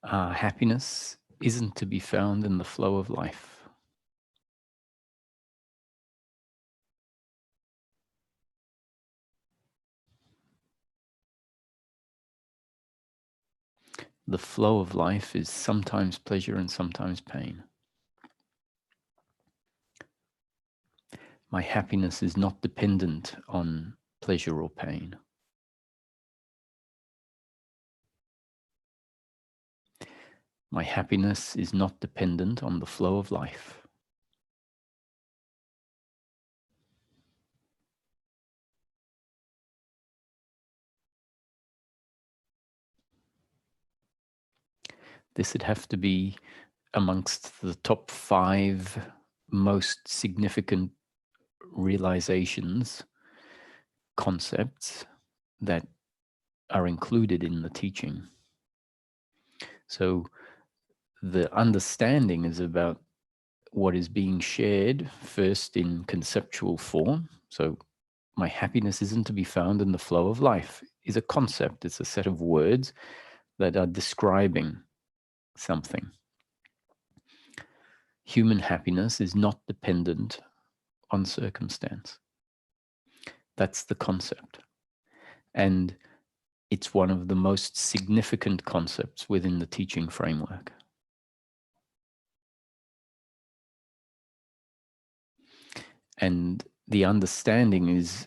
Happiness isn't to be found in the flow of life. The flow of life is sometimes pleasure and sometimes pain. My happiness is not dependent on pleasure or pain. My happiness is not dependent on the flow of life. This would have to be amongst the top 5 most significant realizations, concepts that are included in the teaching. So the understanding is about what is being shared first in conceptual form. So my happiness isn't to be found in the flow of life is a concept. It's a set of words that are describing something. Human happiness is not dependent on circumstance. That's the concept. And it's one of the most significant concepts within the teaching framework. And the understanding is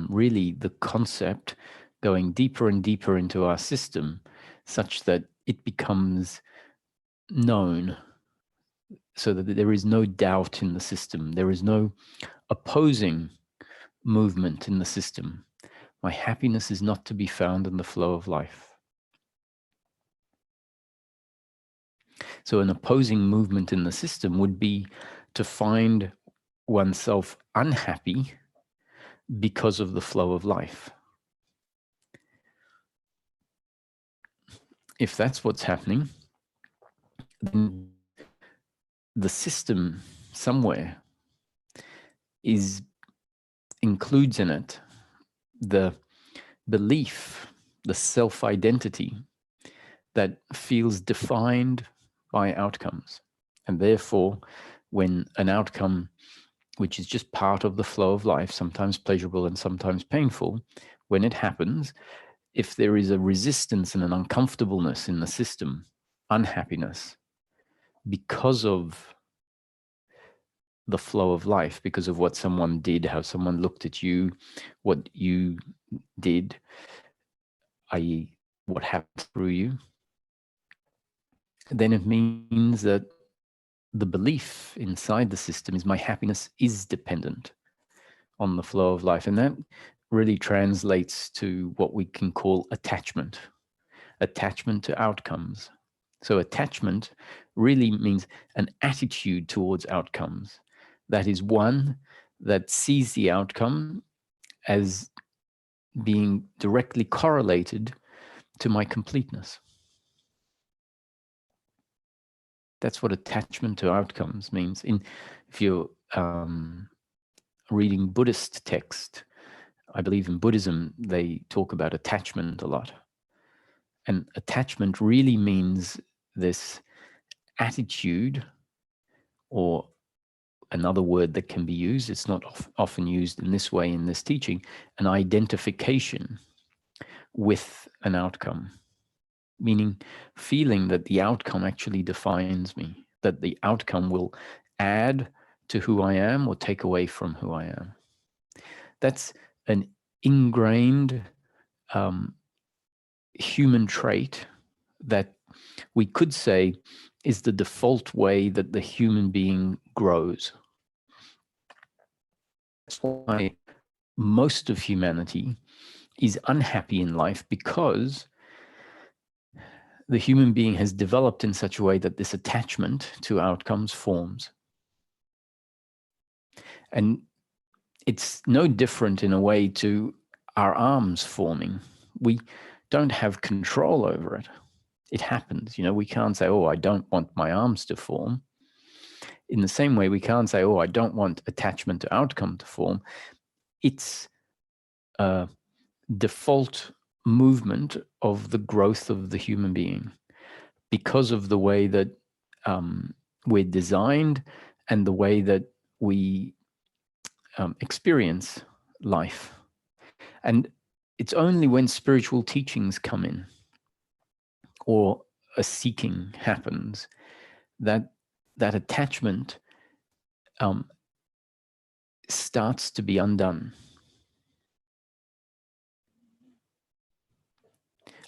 really the concept going deeper and deeper into our system such that it becomes known, so that there is no doubt in the system. There is no opposing movement in the system. My happiness is not to be found in the flow of life. So an opposing movement in the system would be to find oneself unhappy because of the flow of life. If that's what's happening, then the system somewhere includes in it the belief, the self-identity that feels defined by outcomes. And therefore, when an outcome, which is just part of the flow of life, sometimes pleasurable and sometimes painful, when it happens, if there is a resistance and an uncomfortableness in the system, unhappiness, because of the flow of life, because of what someone did, how someone looked at you, what you did, i.e., what happened through you, then it means that the belief inside the system is my happiness is dependent on the flow of life. And that really translates to what we can call attachment to outcomes. So attachment really means an attitude towards outcomes. That is one that sees the outcome as being directly correlated to my completeness. That's what attachment to outcomes means. If you're reading Buddhist text, I believe in Buddhism, they talk about attachment a lot. And attachment really means this attitude, or another word that can be used, it's not often used in this way in this teaching, an identification with an outcome, meaning feeling that the outcome actually defines me, that the outcome will add to who I am or take away from who I am. That's an ingrained human trait that we could say is the default way that the human being grows. That's why most of humanity is unhappy in life, because the human being has developed in such a way that this attachment to outcomes forms. And it's no different in a way to our arms forming. We don't have control over it. It happens. We can't say, oh, I don't want my arms to form. In the same way, we can't say, oh, I don't want attachment to outcome to form. It's a default movement of the growth of the human being. because of the way that we're designed and the way that we experience life. And it's only when spiritual teachings come in or a seeking happens that that attachment starts to be undone.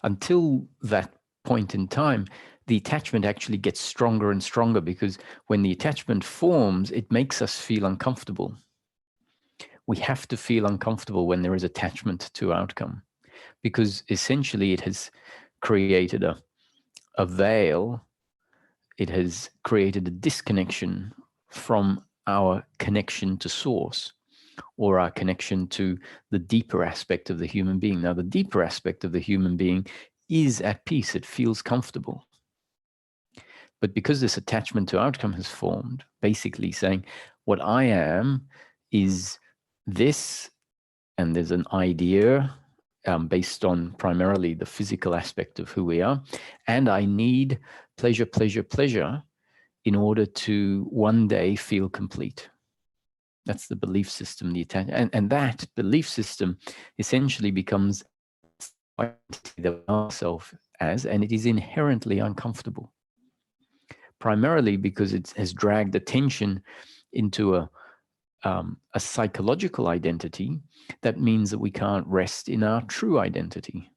Until that point in time, the attachment actually gets stronger and stronger, because when the attachment forms, it makes us feel uncomfortable. We have to feel uncomfortable when there is attachment to outcome, because essentially it has created a veil. It has created a disconnection from our connection to source, or our connection to the deeper aspect of the human being. Now, the deeper aspect of the human being is at peace. It feels comfortable. But because this attachment to outcome has formed, basically saying, what I am is this, and there's an idea based on primarily the physical aspect of who we are, and I need pleasure, pleasure, pleasure in order to one day feel complete. That's the belief system, the attachment, and that belief system essentially becomes the ourself as, and it is inherently uncomfortable. Primarily because it has dragged attention into a psychological identity that means that we can't rest in our true identity.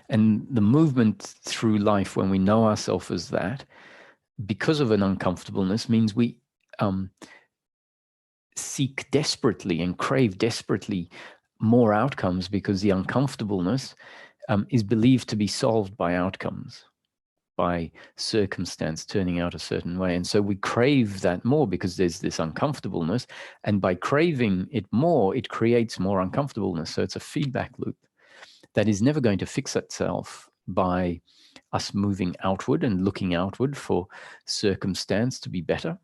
And the movement through life, when we know ourselves as that, because of an uncomfortableness, means we seek desperately and crave desperately more outcomes, because the uncomfortableness is believed to be solved by outcomes, by circumstance turning out a certain way. And so we crave that more because there's this uncomfortableness. And by craving it more, it creates more uncomfortableness. So it's a feedback loop that is never going to fix itself by us moving outward and looking outward for circumstance to be better.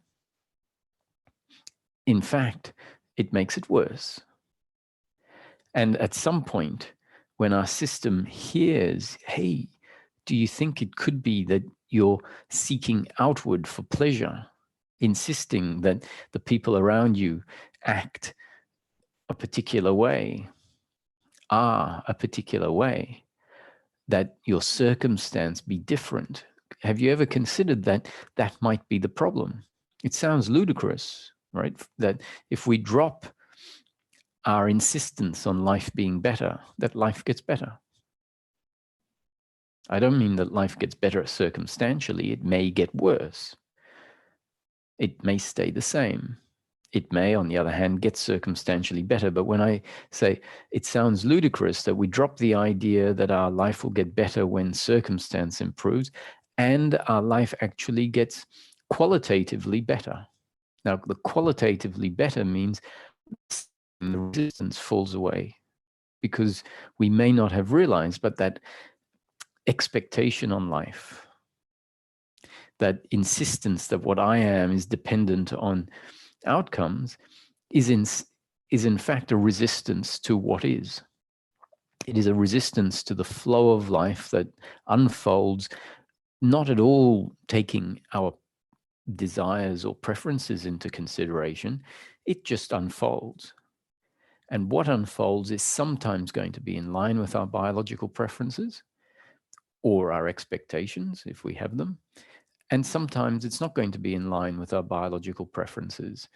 In fact, it makes it worse. And at some point, when our system hears, hey, do you think it could be that you're seeking outward for pleasure, insisting that the people around you act a particular way, are a particular way, that your circumstance be different? Have you ever considered that that might be the problem? It sounds ludicrous, right? That if we drop our insistence on life being better, that life gets better. I don't mean that life gets better circumstantially. It may get worse. It may stay the same. It may, on the other hand, get circumstantially better. But when I say it sounds ludicrous that we drop the idea that our life will get better when circumstance improves, and our life actually gets qualitatively better. Now, the qualitatively better means the resistance falls away, because we may not have realized, but that expectation on life, that insistence that what I am is dependent on outcomes, is in fact a resistance to what is. It is a resistance to the flow of life that unfolds, not at all taking our desires or preferences into consideration. It just unfolds. And what unfolds is sometimes going to be in line with our biological preferences or our expectations, if we have them. And sometimes it's not going to be in line with our biological preferences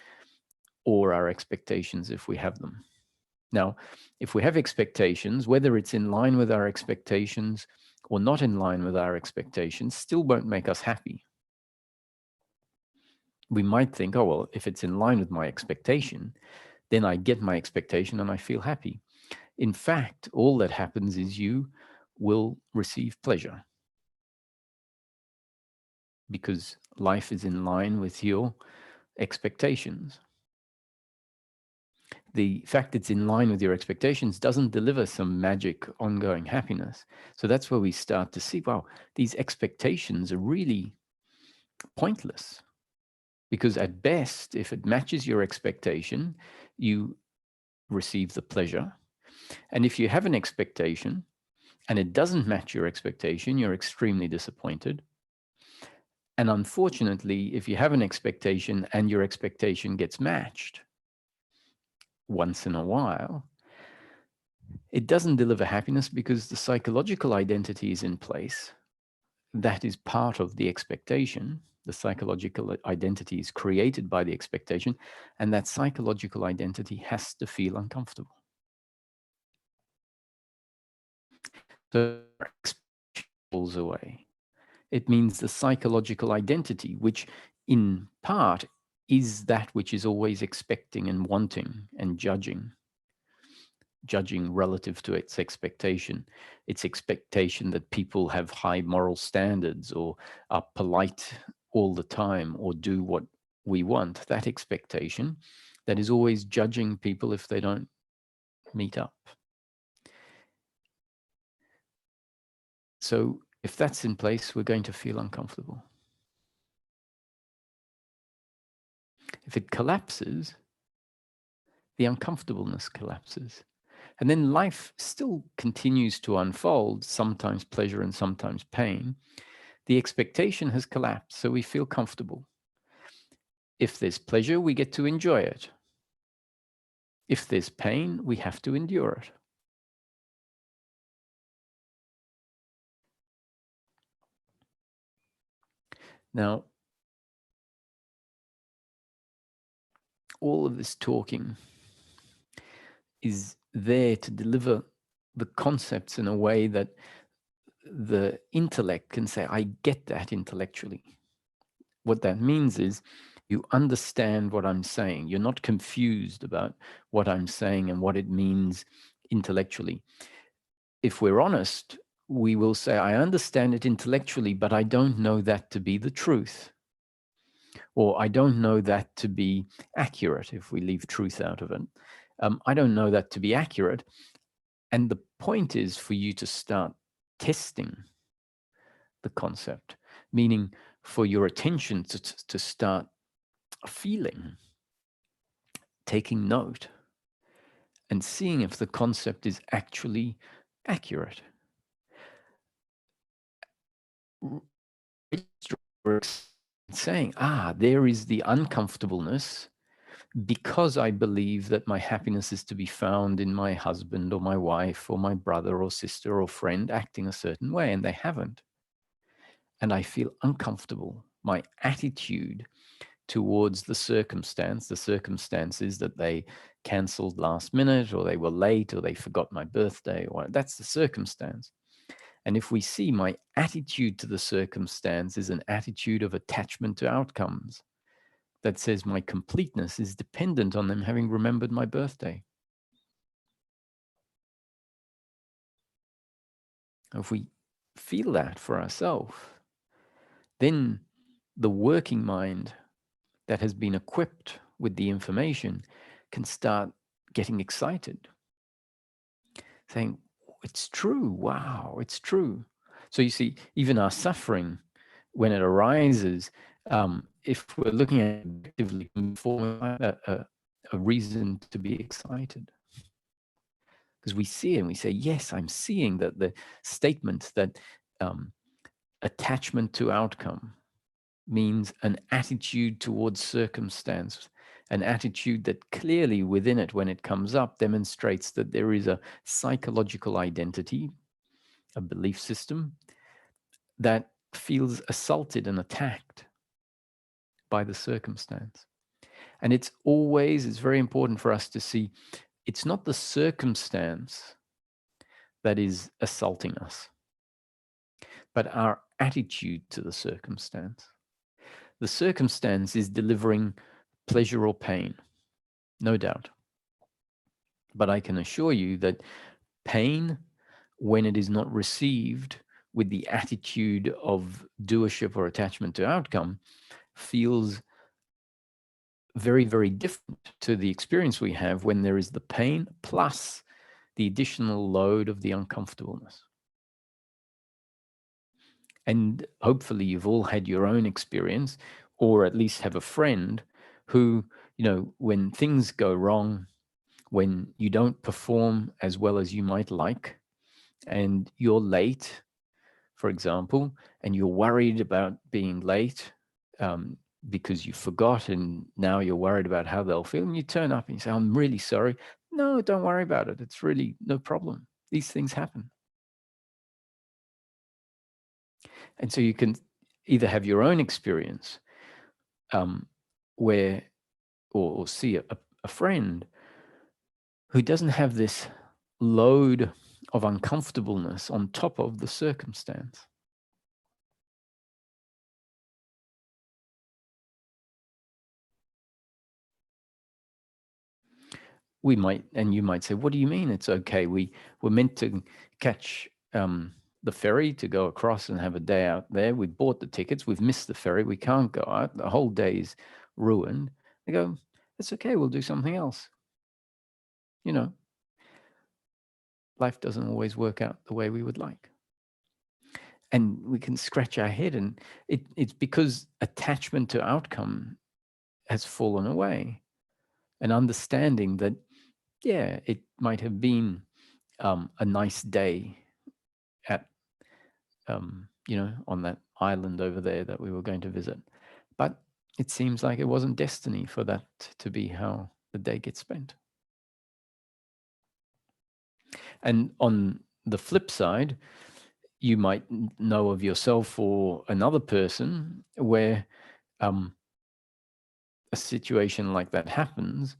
or our expectations, if we have them. Now, if we have expectations, whether it's in line with our expectations or not in line with our expectations, still won't make us happy. We might think, oh, well, if it's in line with my expectation, then I get my expectation and I feel happy. In fact, all that happens is you will receive pleasure, because life is in line with your expectations. The fact it's in line with your expectations doesn't deliver some magic ongoing happiness. So that's where we start to see, wow, these expectations are really pointless, Because at best, if it matches your expectation, you receive the pleasure. And if you have an expectation and it doesn't match your expectation, you're extremely disappointed. And unfortunately, if you have an expectation and your expectation gets matched once in a while, it doesn't deliver happiness because the psychological identity is in place. That is part of the expectation. The psychological identity is created by the expectation, and that psychological identity has to feel uncomfortable. So expectation falls away. It means the psychological identity, which in part is that which is always expecting and wanting and judging relative to its expectation that people have high moral standards or are polite all the time or do what we want, that expectation that is always judging people if they don't meet up. So if that's in place, we're going to feel uncomfortable. If it collapses, the uncomfortableness collapses. And then life still continues to unfold, sometimes pleasure and sometimes pain. The expectation has collapsed, so we feel comfortable. If there's pleasure, we get to enjoy it. If there's pain, we have to endure it. Now, all of this talking is there to deliver the concepts in a way that the intellect can say, I get that intellectually. What that means is you understand what I'm saying. You're not confused about what I'm saying and what it means intellectually. If we're honest, we will say, I understand it intellectually, but I don't know that to be the truth. Or I don't know that to be accurate if we leave truth out of it. I don't know that to be accurate. And the point is for you to start testing the concept, meaning for your attention to start feeling, taking note, and seeing if the concept is actually accurate. Saying, there is the uncomfortableness because I believe that my happiness is to be found in my husband or my wife or my brother or sister or friend acting a certain way, and they haven't. And I feel uncomfortable. My attitude towards the circumstances that they canceled last minute or they were late or they forgot my birthday, or that's the circumstance. And if we see my attitude to the circumstance is an attitude of attachment to outcomes that says my completeness is dependent on them having remembered my birthday. If we feel that for ourselves, then the working mind that has been equipped with the information can start getting excited, saying, it's true, wow, it's true. So you see, even our suffering, when it arises, if we're looking at it objectively, form a reason to be excited. Because we see it and we say, yes, I'm seeing that the statement that attachment to outcome means an attitude towards circumstance, an attitude that clearly within it, when it comes up, demonstrates that there is a psychological identity, a belief system that feels assaulted and attacked by the circumstance. And it's very important for us to see it's not the circumstance that is assaulting us, but our attitude to the circumstance. The circumstance is delivering pleasure or pain, no doubt. But I can assure you that pain, when it is not received with the attitude of doership or attachment to outcome, feels very, very different to the experience we have when there is the pain plus the additional load of the uncomfortableness. And hopefully you've all had your own experience, or at least have a friend who, when things go wrong, when you don't perform as well as you might like, and you're late, for example, and you're worried about being late because you forgot, and now you're worried about how they'll feel, and you turn up and you say, I'm really sorry. No, don't worry about it. It's really no problem. These things happen. And so you can either have your own experience where, or see a friend who doesn't have this load of uncomfortableness on top of the circumstance. We might, and you might say, what do you mean it's okay? We're meant to catch the ferry to go across and have a day out there. We bought the tickets. We've missed the ferry. We can't go out. The whole day's ruined. They go, it's okay. We'll do something else. Life doesn't always work out the way we would like. And we can scratch our head, and it's because attachment to outcome has fallen away. And understanding that, yeah, it might have been a nice day at, on that island over there that we were going to visit. But it seems like it wasn't destiny for that to be how the day gets spent. And on the flip side, you might know of yourself or another person where a situation like that happens,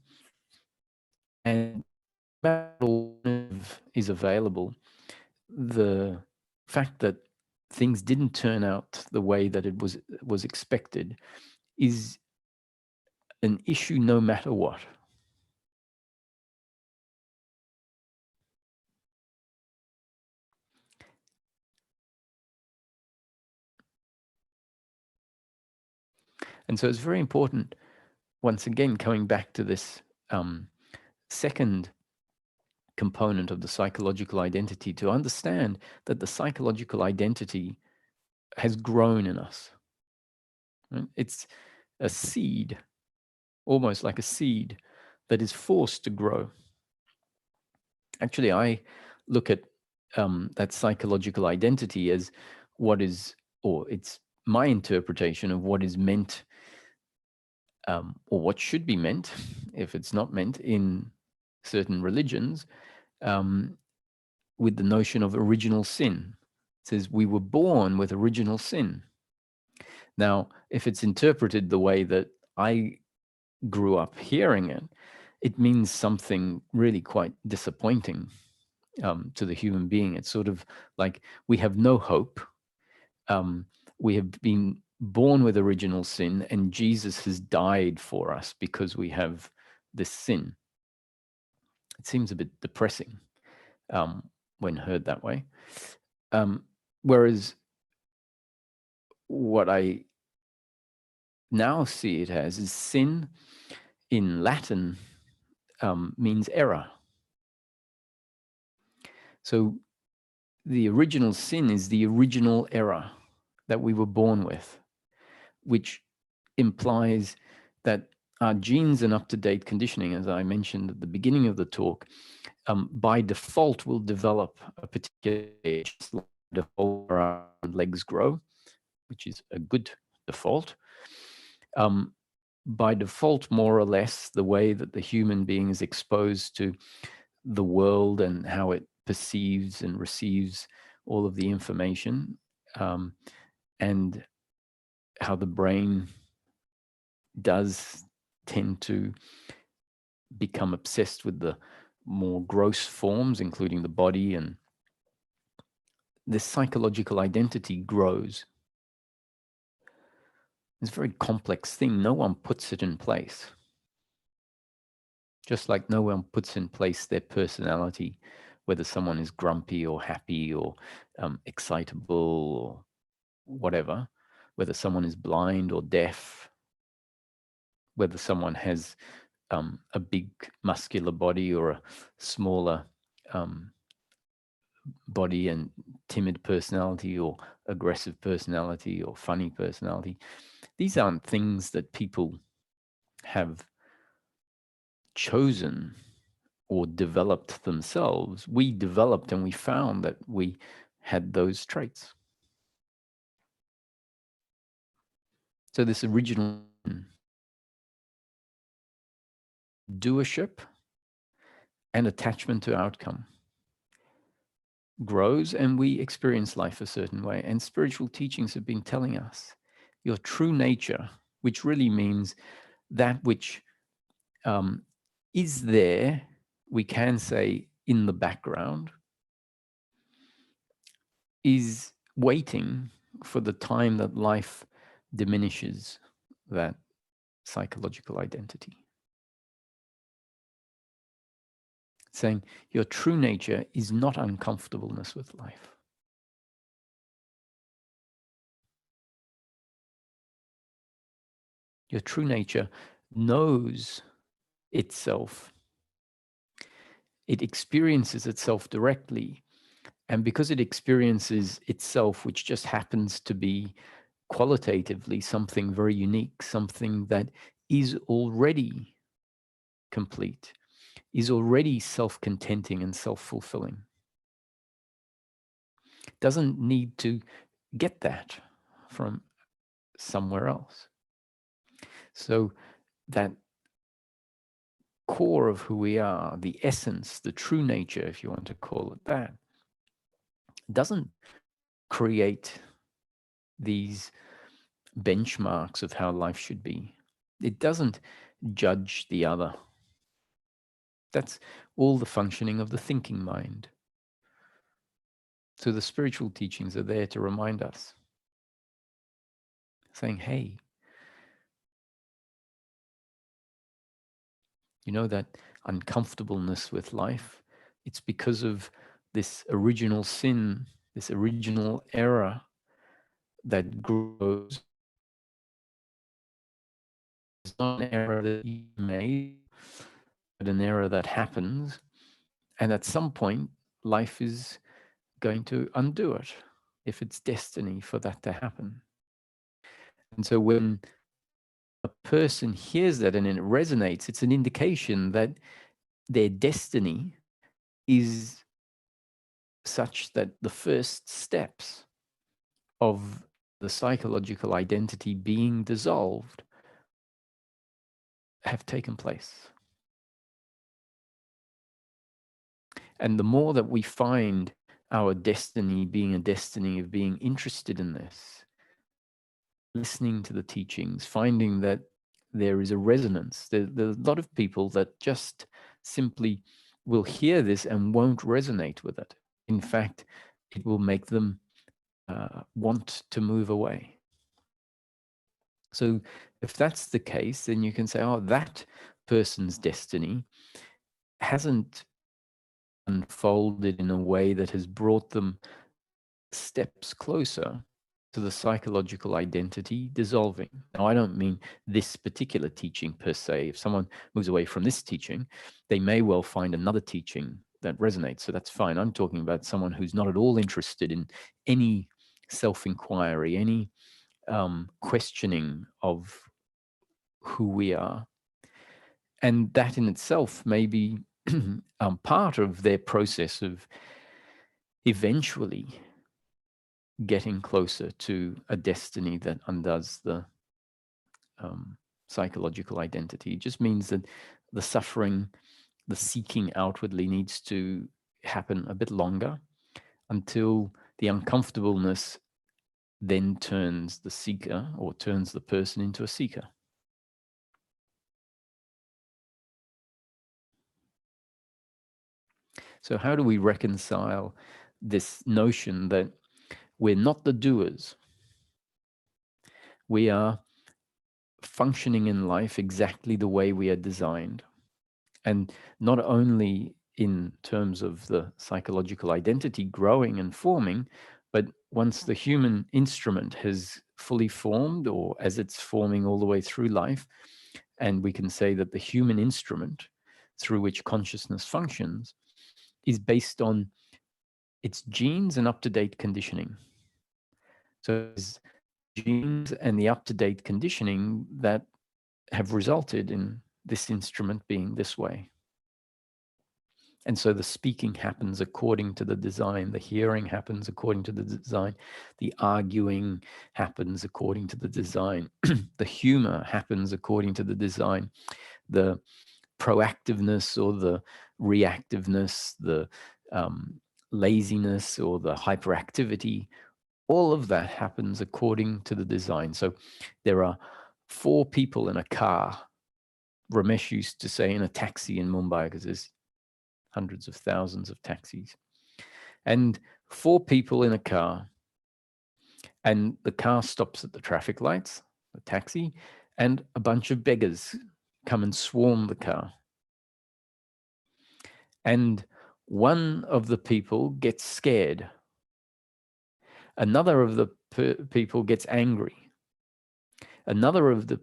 and is available. The fact that things didn't turn out the way that it was expected is an issue no matter what. And so it's very important, once again, coming back to this second component of the psychological identity, to understand that the psychological identity has grown in us. Right? It's a seed, almost like a seed that is forced to grow. Actually, I look at that psychological identity as what is, or it's my interpretation of what is meant, or what should be meant, if it's not meant in certain religions, with the notion of original sin. It says we were born with original sin. Now, if it's interpreted the way that I grew up hearing it, it means something really quite disappointing to the human being. It's sort of like we have no hope. We have been born with original sin, and Jesus has died for us because we have this sin. It seems a bit depressing when heard that way. Whereas what I now see it as is sin in Latin means error. So the original sin is the original error that we were born with, which implies that our genes and up-to-date conditioning, as I mentioned at the beginning of the talk, by default will develop a particular age, default where our legs grow, which is a good default. By default, more or less, the way that the human being is exposed to the world and how it perceives and receives all of the information, and how the brain does tend to become obsessed with the more gross forms, including the body, and this psychological identity grows. It's a very complex thing. No one puts it in place. Just like no one puts in place their personality, whether someone is grumpy or happy or excitable or whatever, whether someone is blind or deaf, whether someone has a big muscular body or a smaller body and timid personality or aggressive personality or funny personality. These aren't things that people have chosen or developed themselves. We developed and we found that we had those traits. So this original doership and attachment to outcome grows, and we experience life a certain way. And spiritual teachings have been telling us your true nature, which really means that which is there, we can say in the background, is waiting for the time that life diminishes that psychological identity. Saying your true nature is not uncomfortableness with life. Your true nature knows itself. It experiences itself directly. And because it experiences itself, which just happens to be qualitatively something very unique, something that is already complete, is already self-contenting and self-fulfilling, doesn't need to get that from somewhere else. So that core of who we are, the essence, the true nature, if you want to call it that, doesn't create these benchmarks of how life should be. It doesn't judge the other. That's all the functioning of the thinking mind. So the spiritual teachings are there to remind us, saying, hey, you know that uncomfortableness with life, it's because of this original sin, this original error that grows. It's not an error that you made, but an error that happens. And at some point, life is going to undo it if it's destiny for that to happen. And so when a person hears that and it resonates, it's an indication that their destiny is such that the first steps of the psychological identity being dissolved have taken place. And the more that we find our destiny being a destiny of being interested in this, listening to the teachings, finding that there is a resonance. There's a lot of people that just simply will hear this and won't resonate with it. In fact, it will make them want to move away. So if that's the case, then you can say, oh, that person's destiny hasn't unfolded in a way that has brought them steps closer to the psychological identity dissolving. Now, I don't mean this particular teaching per se. If someone moves away from this teaching, they may well find another teaching that resonates. So that's fine. I'm talking about someone who's not at all interested in any self-inquiry, any questioning of who we are. And that in itself may be part of their process of eventually getting closer to a destiny that undoes the psychological identity. It just means that the suffering, the seeking outwardly needs to happen a bit longer until the uncomfortableness then turns the seeker or turns the person into a seeker. So how do we reconcile this notion that we're not the doers? We are functioning in life exactly the way we are designed. And not only in terms of the psychological identity growing and forming, but once the human instrument has fully formed, or as it's forming all the way through life, and we can say that the human instrument through which consciousness functions is based on It's genes and up-to-date conditioning. So it's genes and the up-to-date conditioning that have resulted in this instrument being this way. And so the speaking happens according to the design, the hearing happens according to the design, the arguing happens according to the design, the humor happens according to the design, the proactiveness or the reactiveness, the laziness or the hyperactivity, all of that happens according to the design. So there are 4 people in a car. Ramesh used to say in a taxi in Mumbai, because there's hundreds of thousands of taxis, and 4 people in a car, and the car stops at the traffic lights, the taxi, and a bunch of beggars come and swarm the car. And one of the people gets scared. Another of the people gets angry. Another of the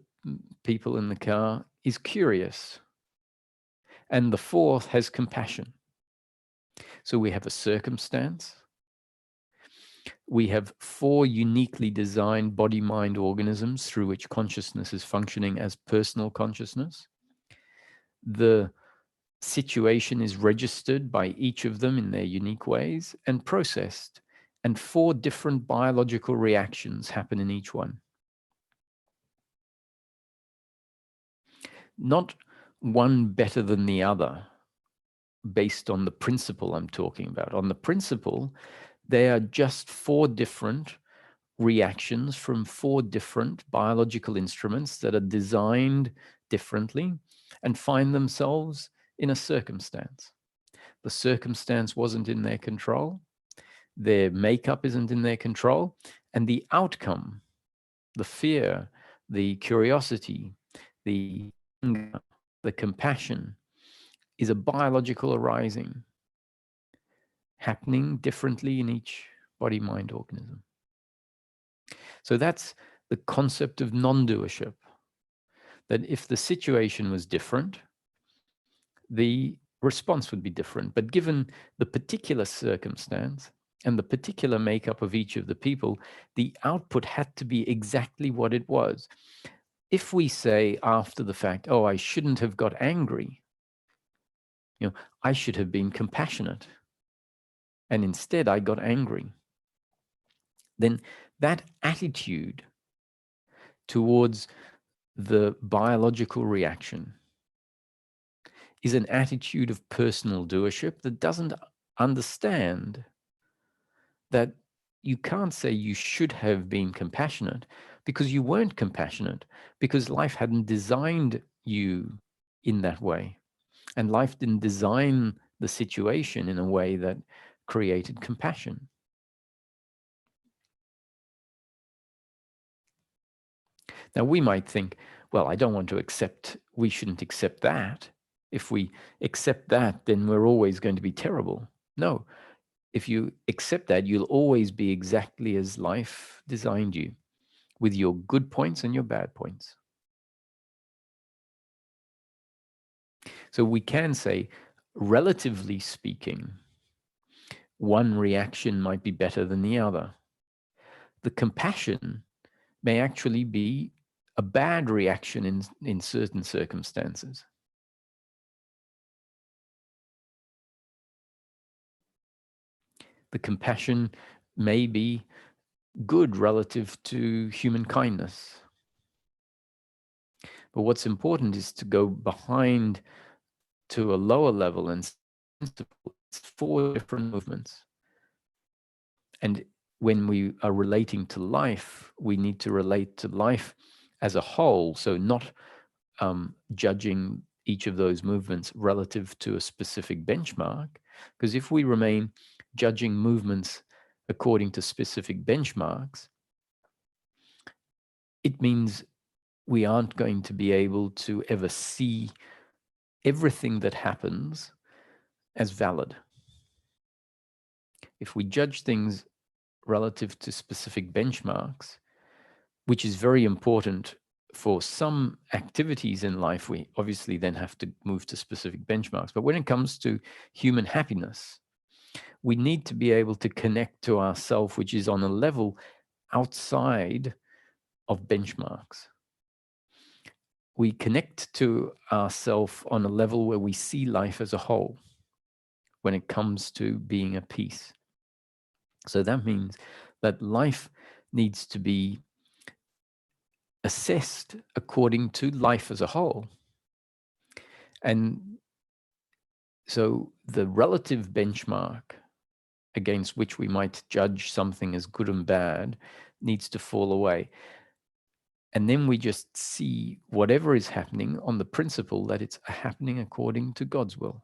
people in the car is curious. And the 4th has compassion. So we have a circumstance. We have 4 uniquely designed body-mind organisms through which consciousness is functioning as personal consciousness. The situation is registered by each of them in their unique ways and processed. And 4 different biological reactions happen in each one. Not one better than the other based on the principle I'm talking about. On the principle, they are just 4 different reactions from 4 different biological instruments that are designed differently and find themselves in a circumstance. The circumstance wasn't in their control. Their makeup isn't in their control. And the outcome, the fear, the curiosity, the anger, the compassion, is a biological arising happening differently in each body-mind organism. So that's the concept of non-doership, that if the situation was different, the response would be different. But given the particular circumstance and the particular makeup of each of the people, the output had to be exactly what it was. If we say after the fact, oh, I shouldn't have got angry, I should have been compassionate, and instead I got angry, then that attitude towards the biological reaction is an attitude of personal doership that doesn't understand that you can't say you should have been compassionate because you weren't compassionate, because life hadn't designed you in that way. And life didn't design the situation in a way that created compassion. Now, we might think, well, I don't want to accept, we shouldn't accept that. If we accept that, then we're always going to be terrible. No, if you accept that, you'll always be exactly as life designed you, with your good points and your bad points. So we can say, relatively speaking, one reaction might be better than the other. The compassion may actually be a bad reaction in certain circumstances. The compassion may be good relative to human kindness. But what's important is to go behind to a lower level and it's 4 different movements. And when we are relating to life, we need to relate to life as a whole. So not judging each of those movements relative to a specific benchmark. Because if we remain judging movements according to specific benchmarks, it means we aren't going to be able to ever see everything that happens as valid. If we judge things relative to specific benchmarks, which is very important for some activities in life, we obviously then have to move to specific benchmarks. But when it comes to human happiness, we need to be able to connect to ourself, which is on a level outside of benchmarks. We connect to ourself on a level where we see life as a whole when it comes to being at peace. So that means that life needs to be assessed according to life as a whole. And so the relative benchmark against which we might judge something as good and bad needs to fall away. And then we just see whatever is happening on the principle that it's happening according to God's will.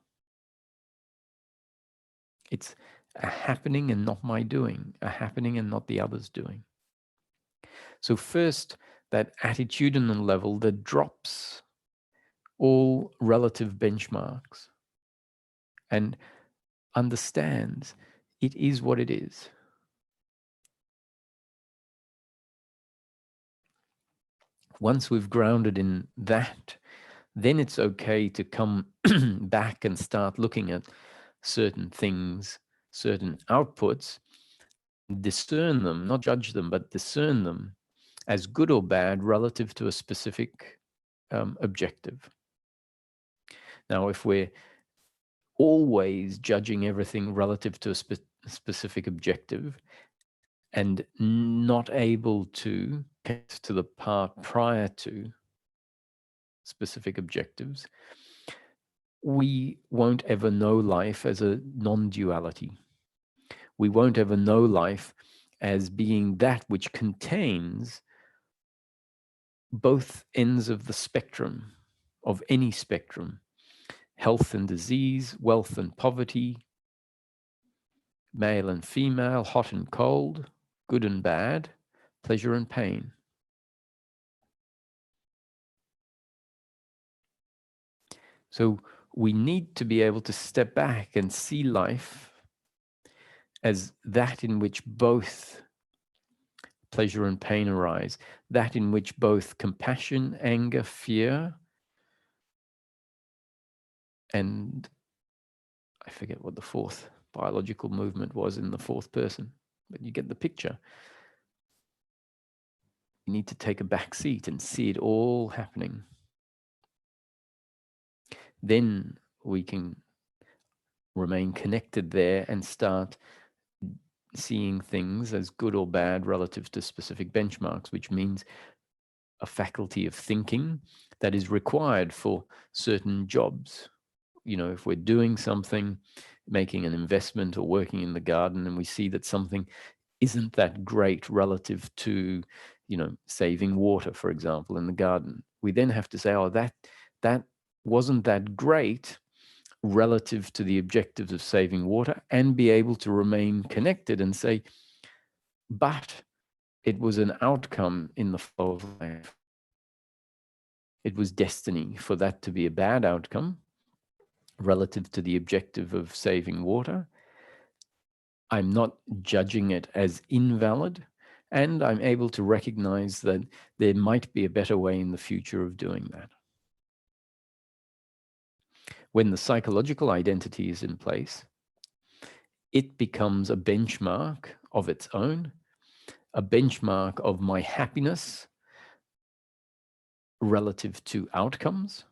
It's a happening and not my doing, a happening and not the other's doing. So first, that attitudinal level that drops all relative benchmarks and understands it is what it is. Once we've grounded in that, then it's okay to come back and start looking at certain things, certain outputs, discern them, not judge them, but discern them as good or bad relative to a specific objective. Now, if we're always judging everything relative to a specific objective and not able to get to the part prior to specific objectives, we won't ever know life as a non-duality. We won't ever know life as being that which contains both ends of the spectrum, of any spectrum, health and disease, wealth and poverty, male and female, hot and cold, good and bad, pleasure and pain. So we need to be able to step back and see life as that in which both pleasure and pain arise, that in which both compassion, anger, fear, and I forget what the fourth biological movement was in the fourth person, but you get the picture. You need to take a back seat and see it all happening. Then we can remain connected there and start seeing things as good or bad relative to specific benchmarks, which means a faculty of thinking that is required for certain jobs. You know, if we're doing something, making an investment or working in the garden, and we see that something isn't that great relative to, you know, saving water, for example, in the garden, we then have to say, oh, that wasn't that great relative to the objectives of saving water, and be able to remain connected and say, but it was an outcome in the flow of life. It was destiny for that to be a bad outcome relative to the objective of saving water. I'm not judging it as invalid, and I'm able to recognize that there might be a better way in the future of doing that. When the psychological identity is in place, it becomes a benchmark of its own, a benchmark of my happiness relative to outcomes,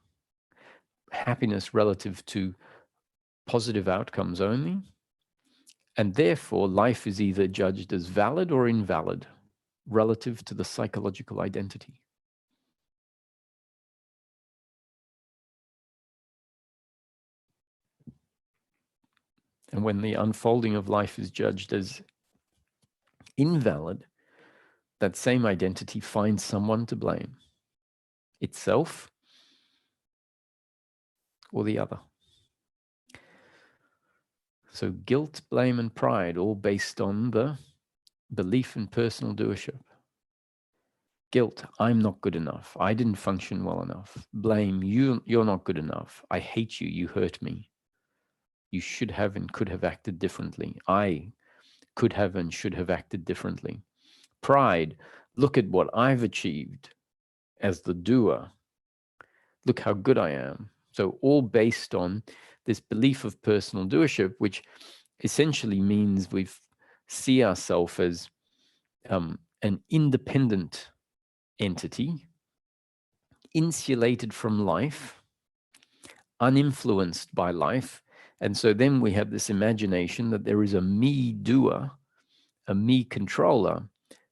happiness relative to positive outcomes only, and therefore life is either judged as valid or invalid relative to the psychological identity. And when the unfolding of life is judged as invalid, that same identity finds someone to blame, itself or the other. So guilt, blame, and pride, all based on the belief in personal doership. Guilt, I'm not good enough. I didn't function well enough. Blame, you're not good enough. I hate you. You hurt me. You should have and could have acted differently. I could have and should have acted differently. Pride, look at what I've achieved as the doer. Look how good I am. So all based on this belief of personal doership, which essentially means we see ourselves as an independent entity, insulated from life, uninfluenced by life. And so then we have this imagination that there is a me doer, a me controller,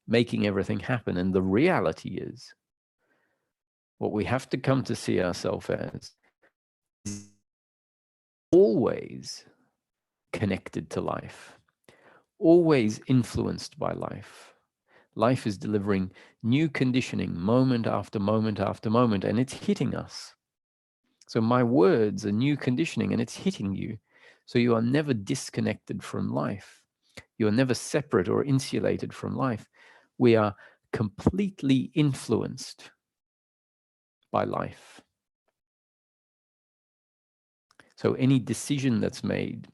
making everything happen. And the reality is, what we have to come to see ourselves as is always connected to life, always influenced by life. Life is delivering new conditioning moment after moment after moment, and it's hitting us. So my words are new conditioning, and it's hitting you. So you are never disconnected from life. You are never separate or insulated from life. We are completely influenced by life. So any decision that's made,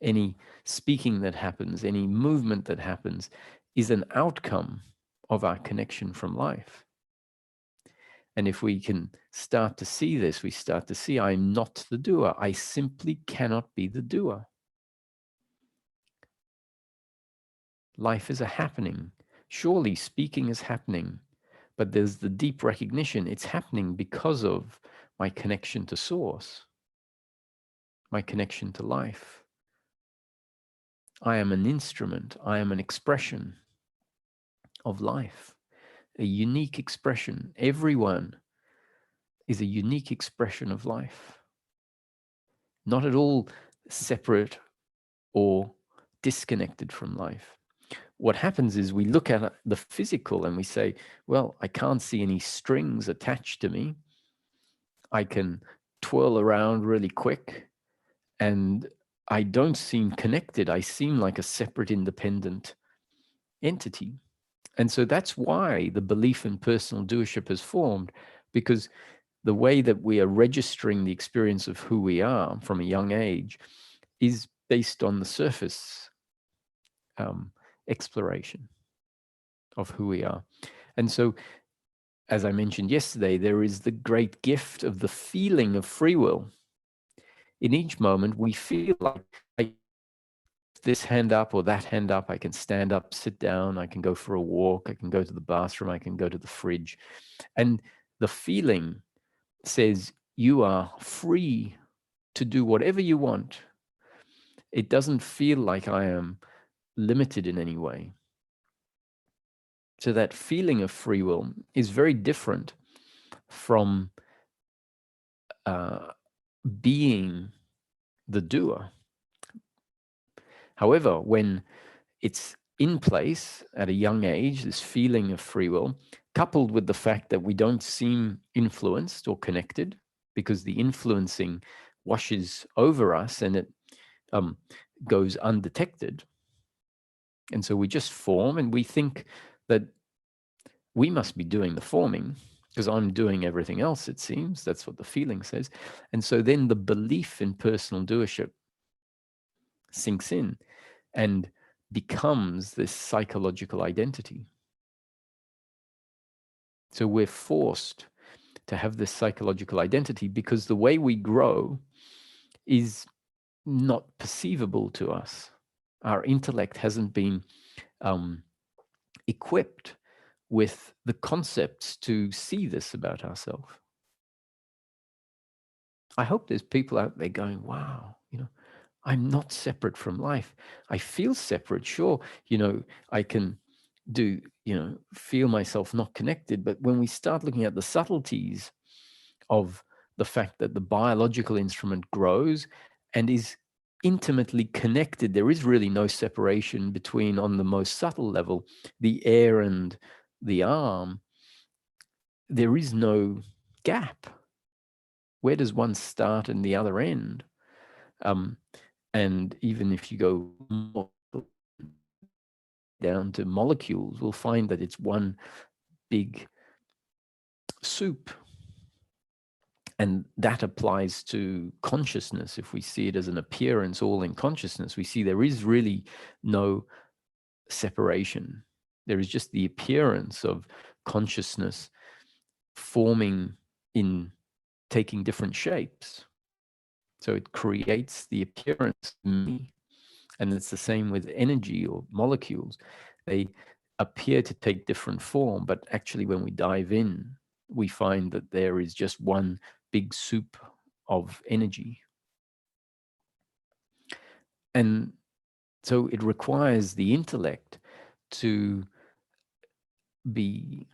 any speaking that happens, any movement that happens is an outcome of our connection from life. And if we can start to see this, we start to see I'm not the doer. I simply cannot be the doer. Life is a happening. Surely speaking is happening, but there's the deep recognition it's happening because of my connection to source, my connection to life. I am an instrument. I am an expression of life, a unique expression. Everyone is a unique expression of life, not at all separate or disconnected from life. What happens is we look at the physical and we say, well, I can't see any strings attached to me. I can twirl around really quick and I don't seem connected. I seem like a separate, independent entity. And so that's why the belief in personal doership has formed, because the way that we are registering the experience of who we are from a young age is based on the surface exploration of who we are. And so, as I mentioned yesterday, there is the great gift of the feeling of free will. In each moment, we feel like this hand up or that hand up. I can stand up, sit down, I can go for a walk, I can go to the bathroom, I can go to the fridge. And the feeling says you are free to do whatever you want. It doesn't feel like I am limited in any way. So that feeling of free will is very different from being the doer. However, when it's in place at a young age, this feeling of free will, coupled with the fact that we don't seem influenced or connected because the influencing washes over us and it goes undetected. And so we just form and we think that we must be doing the forming because I'm doing everything else, it seems. That's what the feeling says. And so then the belief in personal doership sinks in and becomes this psychological identity. So we're forced to have this psychological identity because the way we grow is not perceivable to us. Our intellect hasn't been equipped with the concepts to see this about ourselves. I hope there's people out there going, wow, I'm not separate from life. I feel separate, sure. I can do, feel myself not connected. But when we start looking at the subtleties of the fact that the biological instrument grows and is intimately connected, there is really no separation between, on the most subtle level, the air and the arm. There is no gap. Where does one start and the other end? And even if you go more down to molecules, we'll find that it's one big soup. And that applies to consciousness. If we see it as an appearance all in consciousness, we see there is really no separation. There is just the appearance of consciousness forming in taking different shapes. So it creates the appearance of me And it's the same with energy or molecules. They appear to take different form, but actually when we dive in, we find that there is just one big soup of energy. And so it requires the intellect to be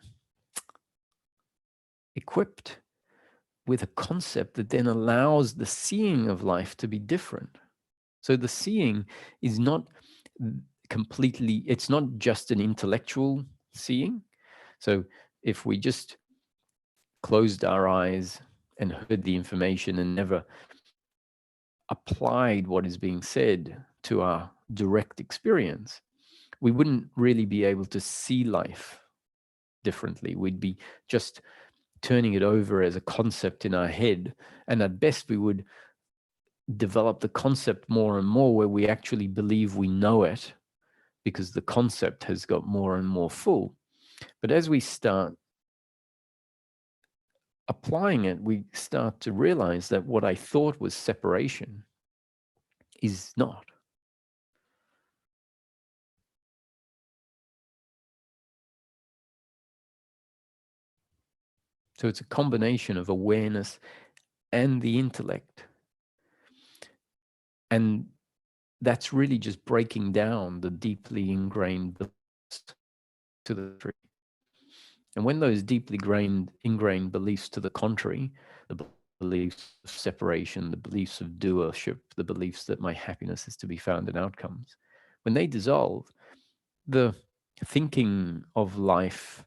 equipped with a concept that then allows the seeing of life to be different. So the seeing is not completely, it's not just an intellectual seeing. So if we just closed our eyes and heard the information and never applied what is being said to our direct experience, we wouldn't really be able to see life differently. We'd be just turning it over as a concept in our head. And at best, we would develop the concept more and more where we actually believe we know it because the concept has got more and more full. But as we start applying it, we start to realize that what I thought was separation is not. So it's a combination of awareness and the intellect. And that's really just breaking down the deeply ingrained beliefs to the tree. And when those deeply ingrained beliefs to the contrary, the beliefs of separation, the beliefs of doership, the beliefs that my happiness is to be found in outcomes, when they dissolve, the thinking of life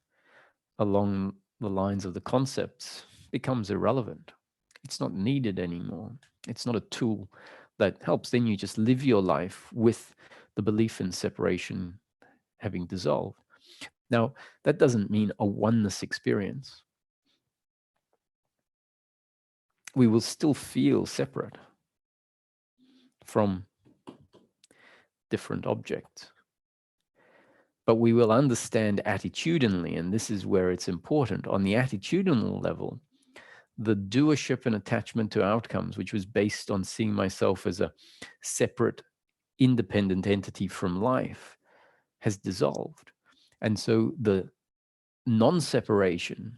along the lines of the concepts becomes irrelevant. It's not needed anymore. It's not a tool that helps. Then you just live your life with the belief in separation having dissolved. Now, that doesn't mean a oneness experience. We will still feel separate from different objects. But we will understand attitudinally, and this is where it's important, on the attitudinal level, the doership and attachment to outcomes, which was based on seeing myself as a separate, independent entity from life, has dissolved. And so the non-separation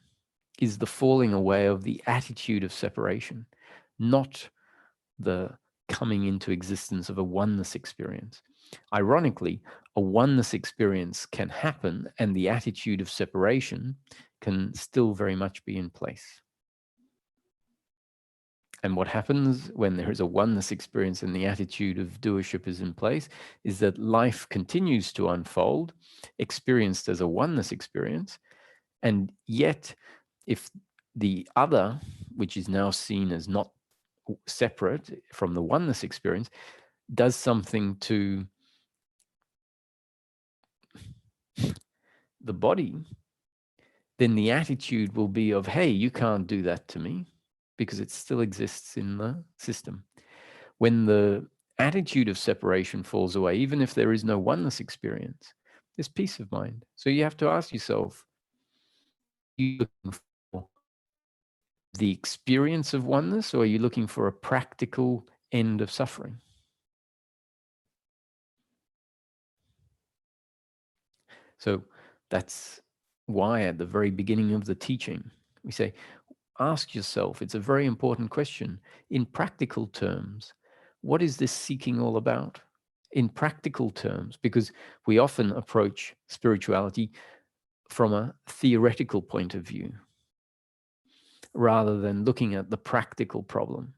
is the falling away of the attitude of separation, not the coming into existence of a oneness experience. Ironically, a oneness experience can happen and the attitude of separation can still very much be in place. And what happens when there is a oneness experience and the attitude of doership is in place is that life continues to unfold, experienced as a oneness experience. And yet, if the other, which is now seen as not separate from the oneness experience, does something to the body, then the attitude will be of, hey, you can't do that to me, because it still exists in the system. When the attitude of separation falls away, even if there is no oneness experience, there's peace of mind. So you have to ask yourself, are you looking for the experience of oneness, or are you looking for a practical end of suffering? So that's why at the very beginning of the teaching, we say, ask yourself, it's a very important question. In practical terms, what is this seeking all about? In practical terms, because we often approach spirituality from a theoretical point of view, rather than looking at the practical problem.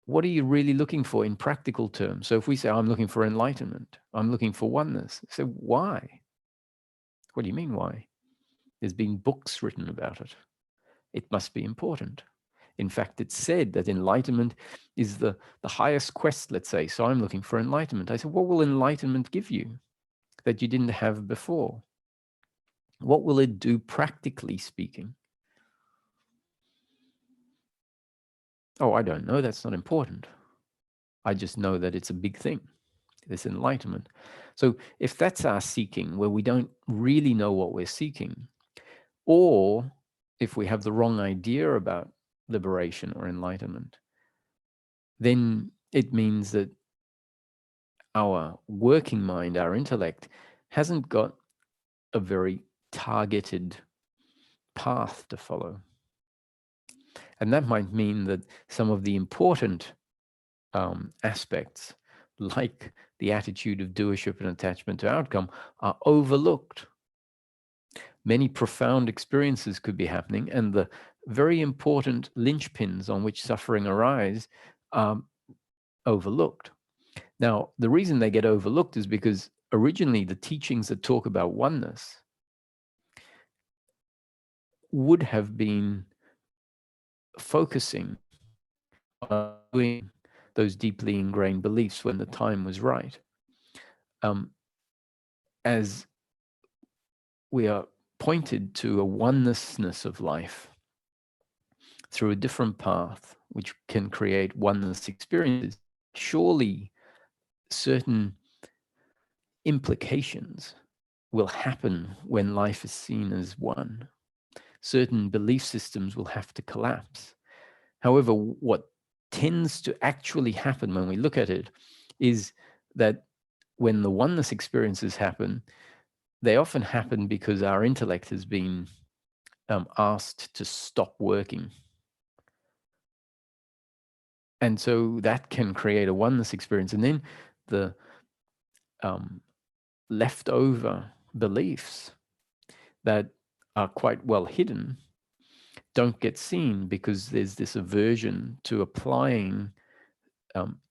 What are you really looking for in practical terms? So if we say, I'm looking for enlightenment, I'm looking for oneness, so why? What do you mean, why? There's been books written about it. It must be important. In fact, it's said that enlightenment is the highest quest, let's say. So I'm looking for enlightenment. I said, what will enlightenment give you that you didn't have before? What will it do practically speaking? Oh, I don't know. That's not important. I just know that it's a big thing, this enlightenment. So if that's our seeking, where we don't really know what we're seeking, or if we have the wrong idea about liberation or enlightenment, then it means that our working mind, our intellect, hasn't got a very targeted path to follow. And that might mean that some of the important aspects, like the attitude of doership and attachment to outcome, are overlooked. Many profound experiences could be happening, and the very important linchpins on which suffering arise are overlooked. Now, the reason they get overlooked is because originally the teachings that talk about oneness would have been focusing on doing those deeply ingrained beliefs when the time was right. As we are pointed to a onenessness of life through a different path, which can create oneness experiences, surely certain implications will happen when life is seen as one. Certain belief systems will have to collapse. However, what tends to actually happen when we look at it is that when the oneness experiences happen, they often happen because our intellect has been asked to stop working. And so that can create a oneness experience. And then the leftover beliefs that are quite well hidden don't get seen because there's this aversion to applying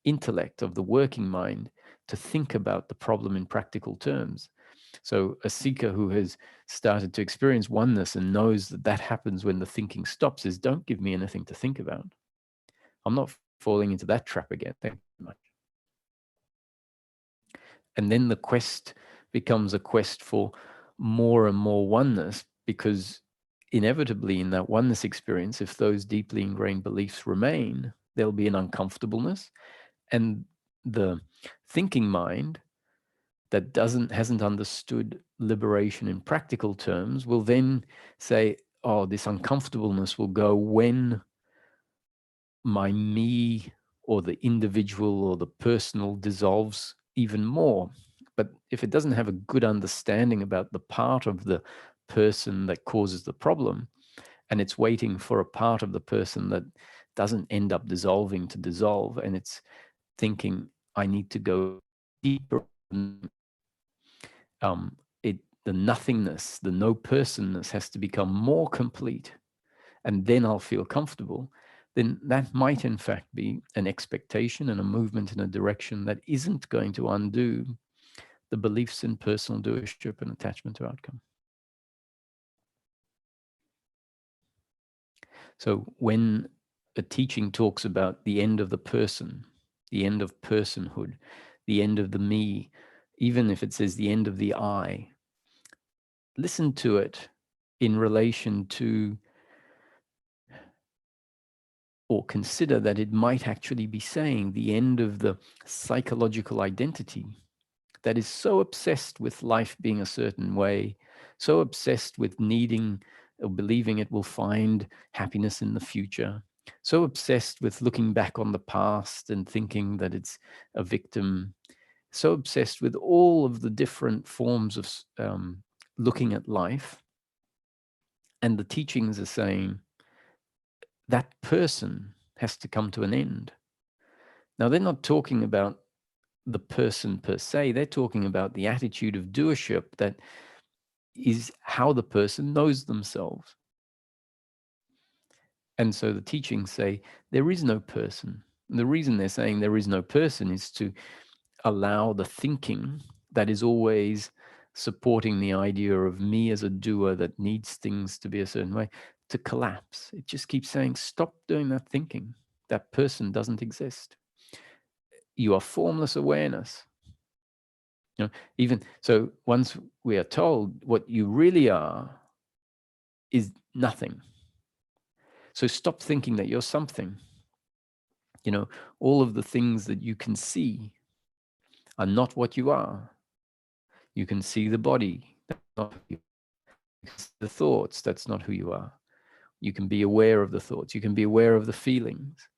intellect of the working mind to think about the problem in practical terms. So a seeker who has started to experience oneness and knows that that happens when the thinking stops is, don't give me anything to think about. I'm not falling into that trap again. Thank you very much. And then the quest becomes a quest for more and more oneness, because inevitably in that oneness experience, if those deeply ingrained beliefs remain, there'll be an uncomfortableness. And the thinking mind that hasn't understood liberation in practical terms will then say, oh, this uncomfortableness will go when my me or the individual or the personal dissolves even more. But if it doesn't have a good understanding about the part of the person that causes the problem, and it's waiting for a part of the person that doesn't end up dissolving to dissolve, and it's thinking, I need to go deeper, the nothingness, the no personness has to become more complete, and then I'll feel comfortable, then that might in fact be an expectation and a movement in a direction that isn't going to undo the beliefs in personal doership and attachment to outcome. So when a teaching talks about the end of the person, the end of personhood, the end of the me, even if it says the end of the I, listen to it in relation to, or consider that it might actually be saying the end of the psychological identity that is so obsessed with life being a certain way, so obsessed with needing or believing it will find happiness in the future, so obsessed with looking back on the past and thinking that it's a victim, so obsessed with all of the different forms of looking at life. And the teachings are saying that person has to come to an end. Now, they're not talking about the person per se, they're talking about the attitude of doership that is how the person knows themselves. And so the teachings say there is no person. And the reason they're saying there is no person is to allow the thinking that is always supporting the idea of me as a doer that needs things to be a certain way to collapse. It just keeps saying, stop doing that thinking. That person doesn't exist. You are formless awareness. You know, even so, once we are told what you really are is nothing. So stop thinking that you're something. You know, all of the things that you can see are not what you are. You can see the body, that's not who you are. You can see the thoughts, that's not who you are. You can be aware of the thoughts, you can be aware of the feelings.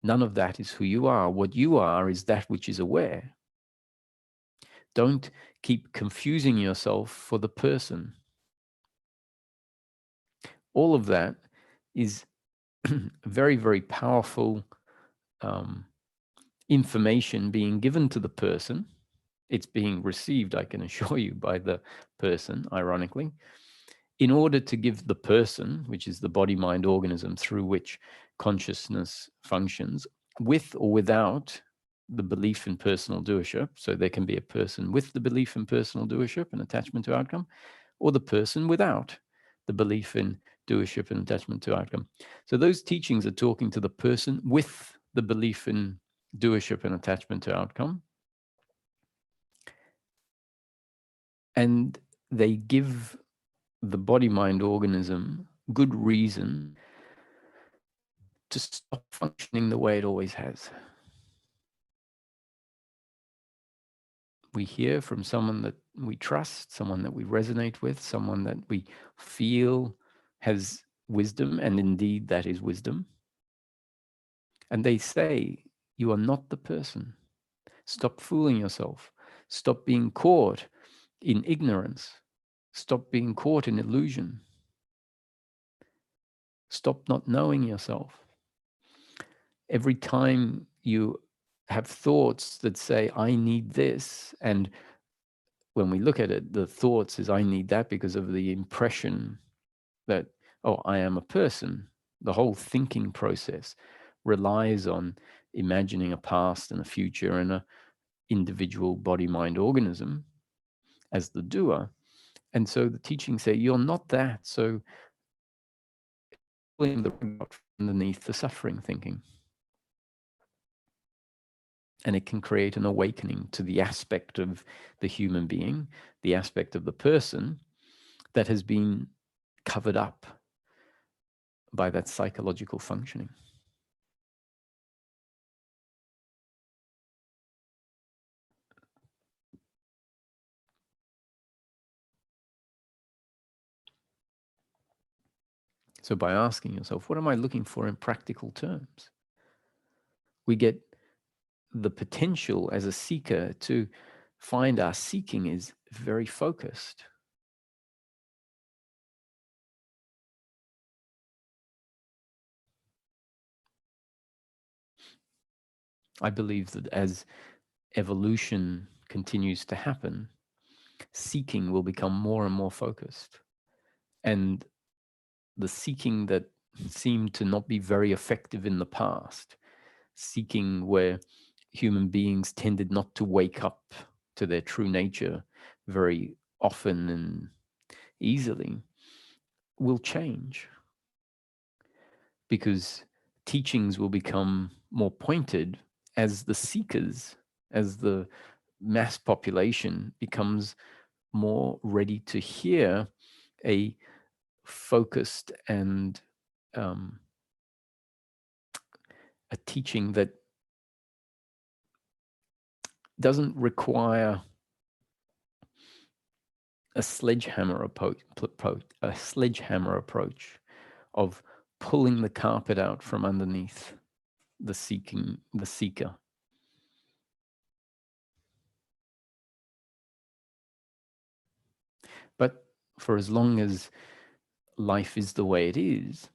None of that is who you are. What you are is that which is aware. Don't keep confusing yourself for the person. All of that is very, very powerful information being given to the person. It's being received, I can assure you, by the person, ironically, in order to give the person, which is the body, mind, organism through which consciousness functions, with or without the belief in personal doership. So there can be a person with the belief in personal doership and attachment to outcome, or the person without the belief in doership and attachment to outcome. So those teachings are talking to the person with the belief in doership and attachment to outcome. And they give the body, mind, organism good reason to stop functioning the way it always has. We hear from someone that we trust, someone that we resonate with, someone that we feel has wisdom, and indeed that is wisdom. And they say, you are not the person. Stop fooling yourself. Stop being caught in ignorance. Stop being caught in illusion. Stop not knowing yourself. Every time you have thoughts that say, I need this, and when we look at it, the thoughts is, I need that because of the impression that, oh, I am a person. The whole thinking process relies on imagining a past and a future and an individual body, mind, organism as the doer. And so the teachings say, you're not that. So pulling the rug out from underneath the suffering thinking. And it can create an awakening to the aspect of the human being, the aspect of the person that has been covered up by that psychological functioning. So by asking yourself, what am I looking for in practical terms? We get the potential as a seeker to find our seeking is very focused. I believe that as evolution continues to happen, seeking will become more and more focused. And the seeking that seemed to not be very effective in the past, seeking where human beings tended not to wake up to their true nature very often and easily, will change, because teachings will become more pointed as the seekers, as the mass population becomes more ready to hear a focused and a teaching that doesn't require a sledgehammer approach of pulling the carpet out from underneath the seeker. But for as long as life is the way it is,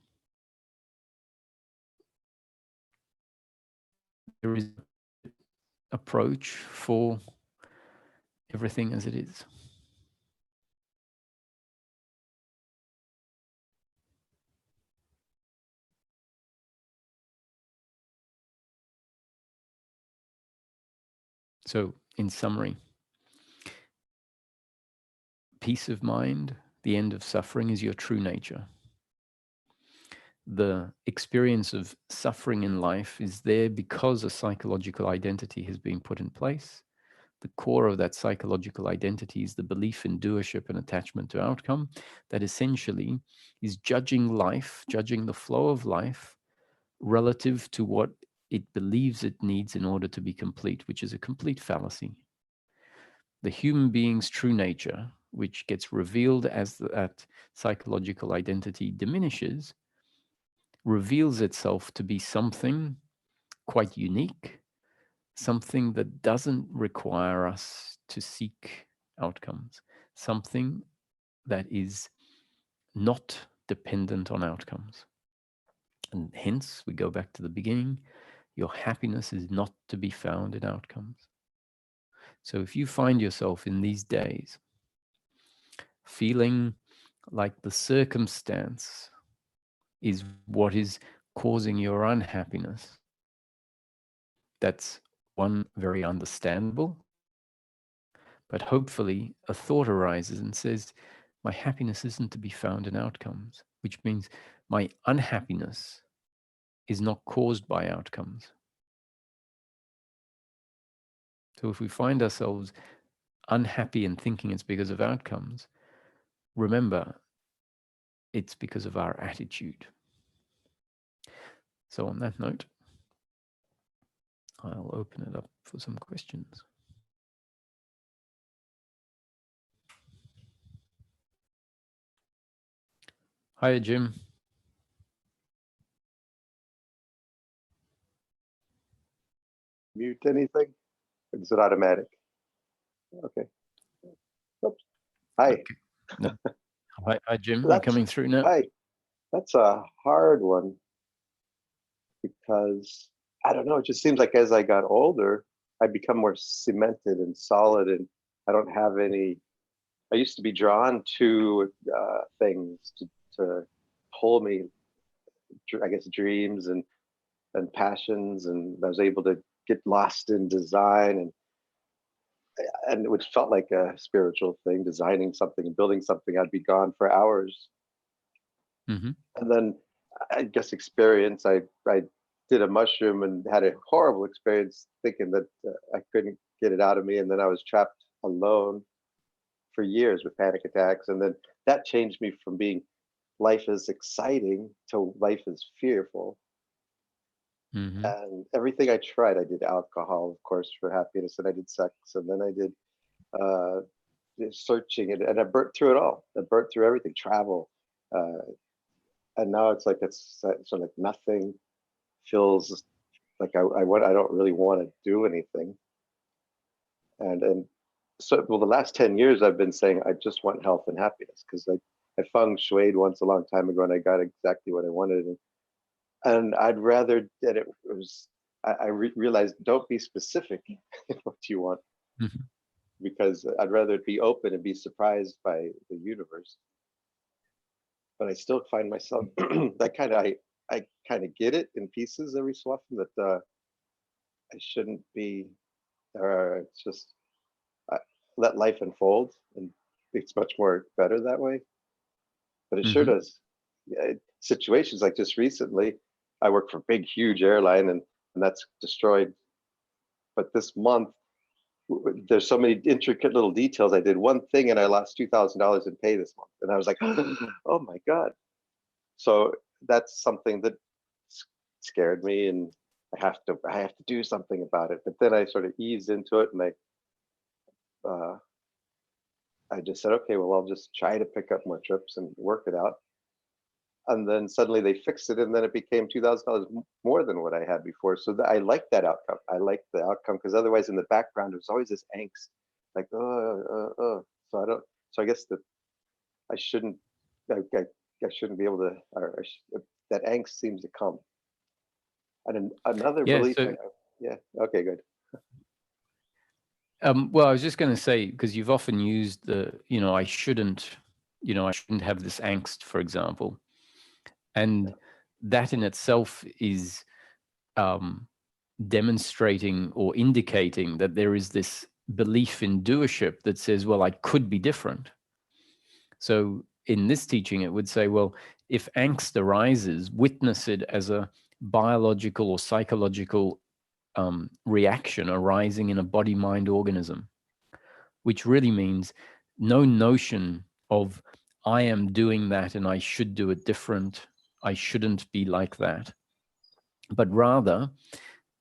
there is an approach for everything as it is. So, in summary, peace of mind, the end of suffering, is your true nature. The experience of suffering in life is there because a psychological identity has been put in place. The core of that psychological identity is the belief in doership and attachment to outcome that essentially is judging life, judging the flow of life relative to what it believes it needs in order to be complete, which is a complete fallacy. The human being's true nature, which gets revealed as that psychological identity diminishes, reveals itself to be something quite unique, something that doesn't require us to seek outcomes, something that is not dependent on outcomes. And hence, we go back to the beginning, your happiness is not to be found in outcomes. So if you find yourself in these days feeling like the circumstance is what is causing your unhappiness, that's one, very understandable. But hopefully a thought arises and says, my happiness isn't to be found in outcomes, which means my unhappiness is not caused by outcomes. So if we find ourselves unhappy and thinking it's because of outcomes, remember, it's because of our attitude. So on that note, I'll open it up for some questions. Hi, Jim. Mute anything? Is it automatic? Okay. Oops. Hi. Okay. No. Hi, Jim. You're coming through now. Hi. That's a hard one because I don't know. It just seems like as I got older, I become more cemented and solid, and I don't have any. I used to be drawn to things to pull me. I guess dreams and passions, and I was able to get lost in design and it felt like a spiritual thing, designing something and building something. I'd be gone for hours. Mm-hmm. And then I guess experience, I did a mushroom and had a horrible experience thinking that I couldn't get it out of me. And then I was trapped alone for years with panic attacks. And then that changed me from being life is exciting to life is fearful. Mm-hmm. And everything I tried, I did alcohol, of course, for happiness, and I did sex, and then I did searching, and I burnt through it all. I burnt through everything, travel, and now it's like sort of like nothing feels like I don't really want to do anything. And so, well, the last 10 years I've been saying I just want health and happiness because I feng shuied once a long time ago and I got exactly what I wanted. And I'd rather that it was, I realized don't be specific in what you want, Mm-hmm. because I'd rather be open and be surprised by the universe. But I still find myself, I kind of get it in pieces every so often that I shouldn't be, or it's just let life unfold, and it's much more better that way. But it sure Mm-hmm. does. Yeah, situations like just recently, I work for a big, huge airline, and that's destroyed. But this month, there's so many intricate little details. I did one thing and I lost $2,000 in pay this month, and I was like, oh my god. So that's something that scared me, and I have to do something about it. But then I sort of eased into it, and I just said, okay, well, I'll just try to pick up more trips and work it out. And then suddenly they fixed it, and then it became $2,000 more than what I had before. So I like that outcome. I like the outcome because otherwise, in the background, there's always this angst, like So I don't. So I guess that I shouldn't. I shouldn't be able to. That angst seems to come. And another Yeah. belief. So, Yeah. Okay. Good. well, I was just going to say, because you've often used I shouldn't have this angst, for example. And Yeah. that in itself is demonstrating or indicating that there is this belief in doership that says, well, I could be different. So in this teaching, it would say, well, if angst arises, witness it as a biological or psychological reaction arising in a body-mind organism, which really means no notion of I am doing that and I should do it different. I shouldn't be like that. But rather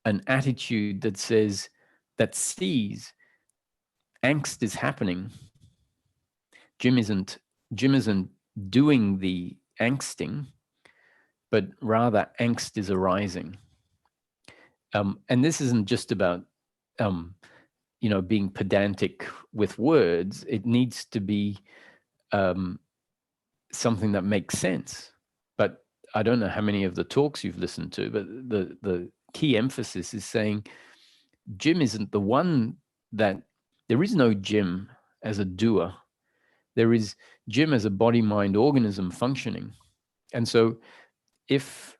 an attitude that says, that sees angst is happening. Jim isn't doing the angsting, but rather angst is arising. And this isn't just about being pedantic with words. It needs to be something that makes sense. But I don't know how many of the talks you've listened to, but the key emphasis is saying Jim isn't the one that, there is no Jim as a doer. There is Jim as a body-mind organism functioning. And so if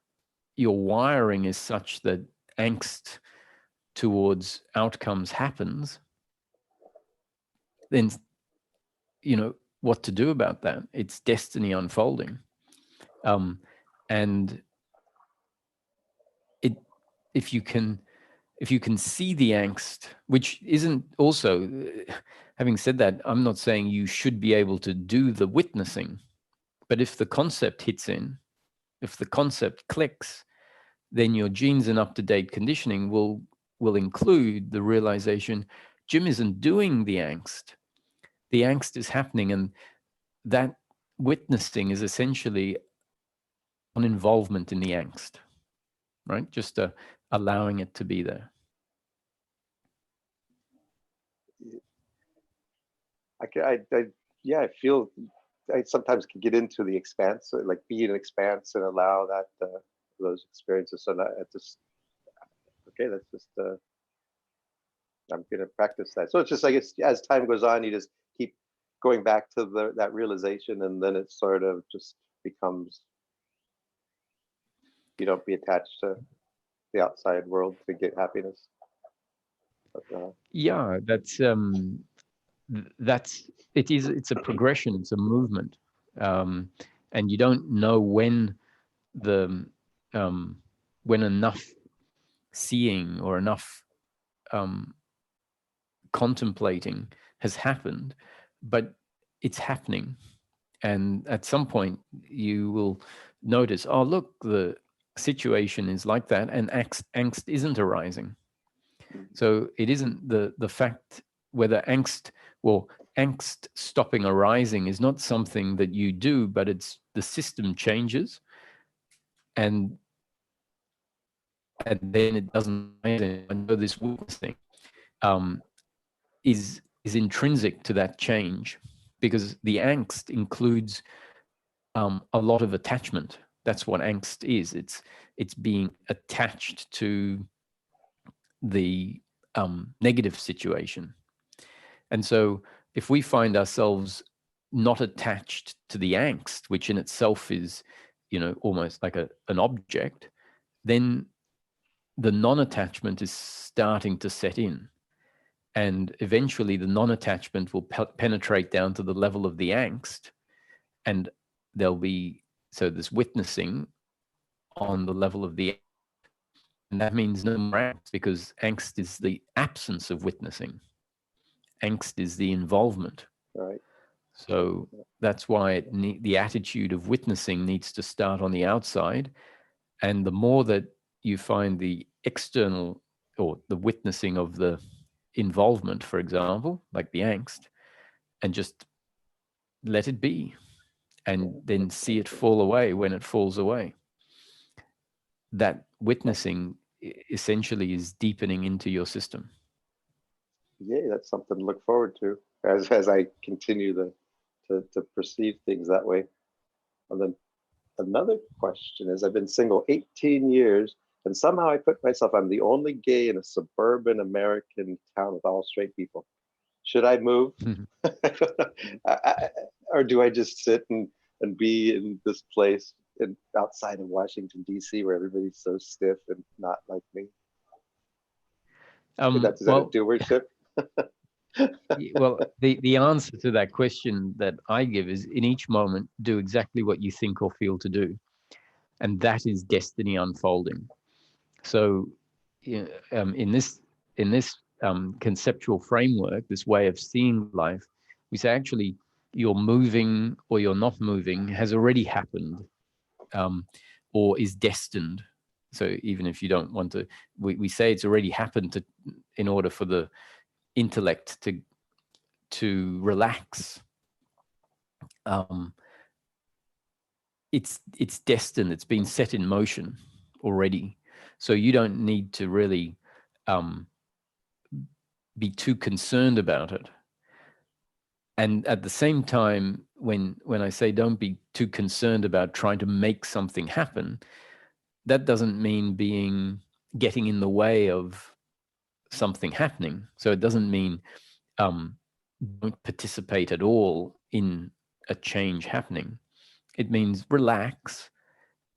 your wiring is such that angst towards outcomes happens, then what to do about that? It's destiny unfolding. And if you can see the angst, which isn't also, having said that, I'm not saying you should be able to do the witnessing, but if the concept hits in, if the concept clicks, then your genes and up-to-date conditioning will include the realization, Jim isn't doing the angst. The angst is happening, and that witnessing is essentially an involvement in the angst, right? Just allowing it to be there. I feel I sometimes can get into the expanse, like be an expanse and allow that those experiences. So that just okay, that's just I'm gonna practice that. So it's just, I guess, as time goes on, you just keep going back to that realization, and then it sort of just becomes, you don't be attached to the outside world to get happiness. But, yeah, it's a progression, it's a movement, and you don't know when when enough seeing or enough contemplating has happened, but it's happening. And at some point you will notice, oh, look, the situation is like that, and angst isn't arising. So it isn't the fact whether angst stopping arising is not something that you do, but it's the system changes, and then it doesn't. And so this witnessing is intrinsic to that change, because the angst includes a lot of attachment. That's what angst is. It's being attached to the negative situation. And so if we find ourselves not attached to the angst, which in itself is, almost like an object, then the non-attachment is starting to set in. And eventually the non-attachment will penetrate down to the level of the angst, and there'll be, so this witnessing on the level of the, and that means no more angst, because angst is the absence of witnessing. Angst is the involvement. right. So that's why the attitude of witnessing needs to start on the outside. And the more that you find the external, or the witnessing of the involvement, for example, like the angst, and just let it be, and then see it fall away when it falls away. That witnessing essentially is deepening into your system. Yay, that's something to look forward to as I continue to perceive things that way. And then another question is, I've been single 18 years, and somehow I put myself, I'm the only gay in a suburban American town with all straight people. Should I move? Or do I just sit and be in this place outside of Washington, D.C., where everybody's so stiff and not like me? Is that a doership? Well, the answer to that question that I give is, in each moment, do exactly what you think or feel to do. And that is destiny unfolding. So in this conceptual framework, this way of seeing life, we say actually you're moving or you're not moving has already happened, or is destined. So even if you don't want to, we say it's already happened in order for the intellect to relax. It's destined. It's been set in motion already. So you don't need to really be too concerned about it. And at the same time, when I say don't be too concerned about trying to make something happen, that doesn't mean getting in the way of something happening. So it doesn't mean don't participate at all in a change happening. It means relax.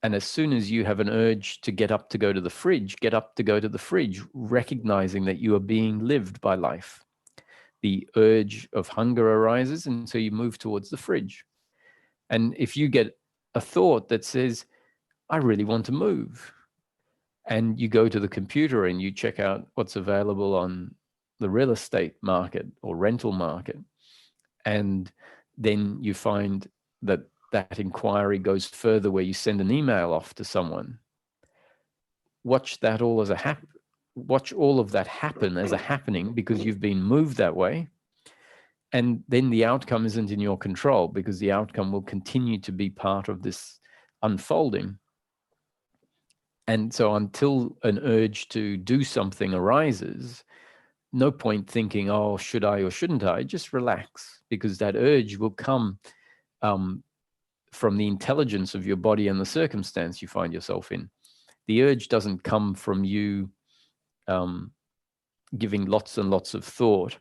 And as soon as you have an urge to get up to go to the fridge, get up to go to the fridge, recognizing that you are being lived by life. The urge of hunger arises, and so you move towards the fridge. And if you get a thought that says, I really want to move, and you go to the computer and you check out what's available on the real estate market or rental market, and then you find that that inquiry goes further where you send an email off to someone. Watch all of that happen as a happening because you've been moved that way. And then the outcome isn't in your control because the outcome will continue to be part of this unfolding. And so until an urge to do something arises, no point thinking, oh, should I or shouldn't I? Just relax, because that urge will come from the intelligence of your body and the circumstance you find yourself in. The urge doesn't come from you giving lots and lots of thought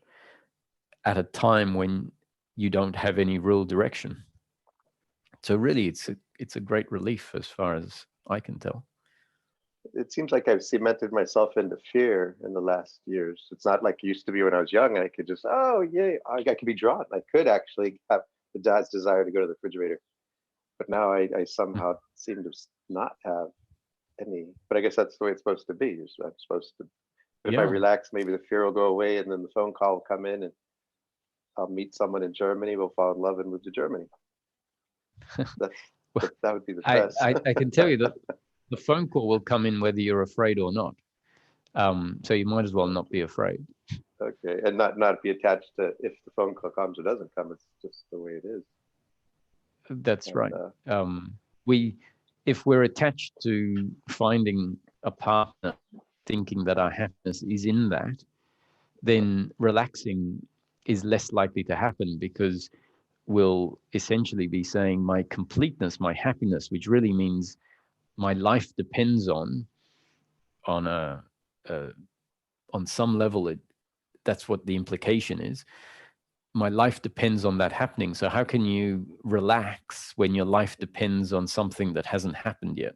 at a time when you don't have any real direction. So really, it's a great relief as far as I can tell. It seems like I've cemented myself into fear in the last years. It's not like it used to be when I was young. I could just, oh, yay, I could be drawn. I could actually have the dad's desire to go to the refrigerator. But now I somehow seem to not have any. But I guess that's the way it's supposed to be. I'm supposed to, but if I relax, maybe the fear will go away and then the phone call will come in and I'll meet someone in Germany, we'll fall in love and move to Germany. That would be the best. I can tell you that the phone call will come in whether you're afraid or not. So you might as well not be afraid. Okay, and not be attached to if the phone call comes or doesn't come. It's just the way it is. That's right. If we're attached to finding a partner, thinking that our happiness is in that, then relaxing is less likely to happen because we'll essentially be saying my completeness, my happiness, which really means my life depends on some level. That's what the implication is. My life depends on that happening. So how can you relax when your life depends on something that hasn't happened yet?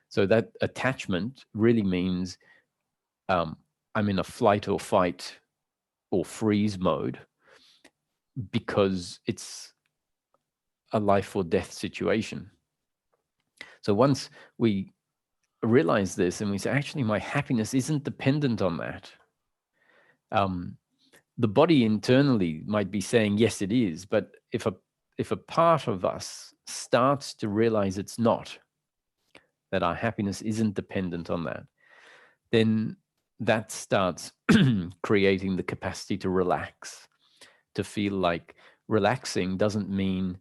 So that attachment really means I'm in a flight or fight or freeze mode because it's a life or death situation. So once we realize this and we say, actually, my happiness isn't dependent on that. The body internally might be saying, yes, it is. But if a part of us starts to realize it's not, that our happiness isn't dependent on that, then that starts creating the capacity to relax, to feel like relaxing doesn't mean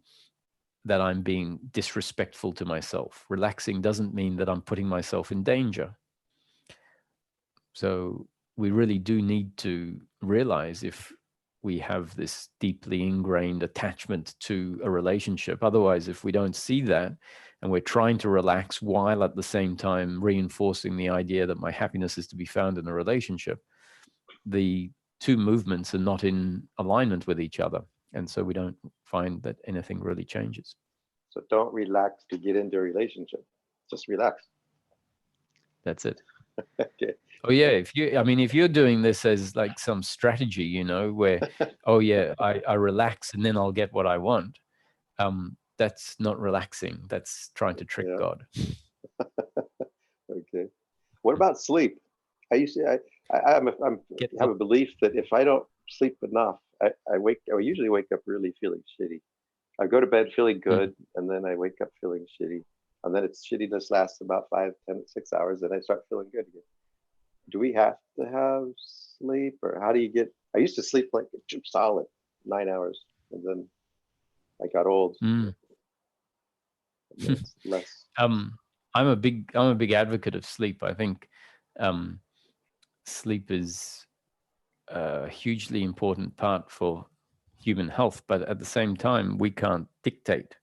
that I'm being disrespectful to myself. Relaxing doesn't mean that I'm putting myself in danger. So we really do need to realize if we have this deeply ingrained attachment to a relationship. Otherwise, if we don't see that and we're trying to relax while at the same time reinforcing the idea that my happiness is to be found in a relationship, the two movements are not in alignment with each other. And so we don't find that anything really changes. So don't relax to get into a relationship. Just relax. That's it. Okay. Oh yeah, if you're doing this as like some strategy, where, oh yeah, I relax and then I'll get what I want. That's not relaxing. That's trying to trick God. Okay. What about sleep? I have a belief that if I don't sleep enough, I usually wake up really feeling shitty. I go to bed feeling good, and then I wake up feeling shitty. And then its shittiness lasts about 5, 10, 6 hours, and I start feeling good again. Do we have to have sleep, or how do you get? I used to sleep like solid 9 hours, and then I got old. It's less. I'm a big advocate of sleep. I think sleep is a hugely important part for human health, but at the same time, we can't dictate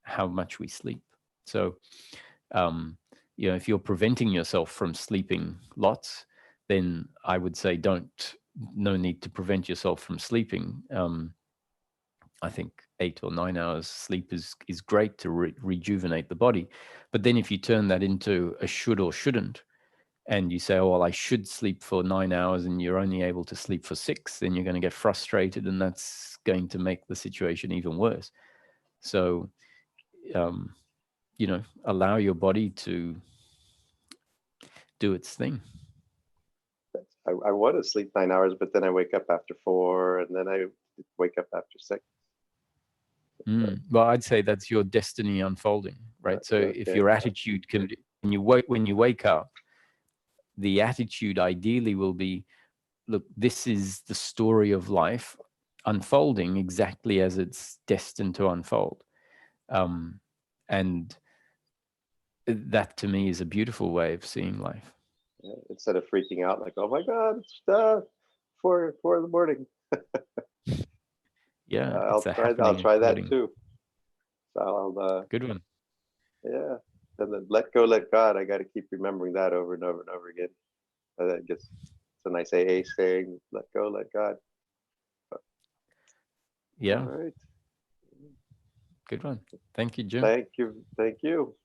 how much we sleep. So, if you're preventing yourself from sleeping lots, then I would say no need to prevent yourself from sleeping. I think 8 or 9 hours sleep is great to rejuvenate the body. But then if you turn that into a should or shouldn't, and you say, oh, well, I should sleep for 9 hours and you're only able to sleep for 6, then you're going to get frustrated, and that's going to make the situation even worse. So, allow your body to do its thing. I want to sleep 9 hours, but then I wake up after 4, and then I wake up after 6. Well, I'd say that's your destiny unfolding, right? So if your attitude can, when you wake up, the attitude ideally will be, look, this is the story of life unfolding exactly as it's destined to unfold. And that to me is a beautiful way of seeing life. Yeah, instead of freaking out like, oh my God, it's 4 in the morning. Yeah, I'll try that too. So I'll good one. Yeah, and then let go, let God. I got to keep remembering that over and over and over again. I guess it's a nice AA saying, let go, let God. Yeah. All right. Good one. Thank you, Jim. Thank you. Thank you.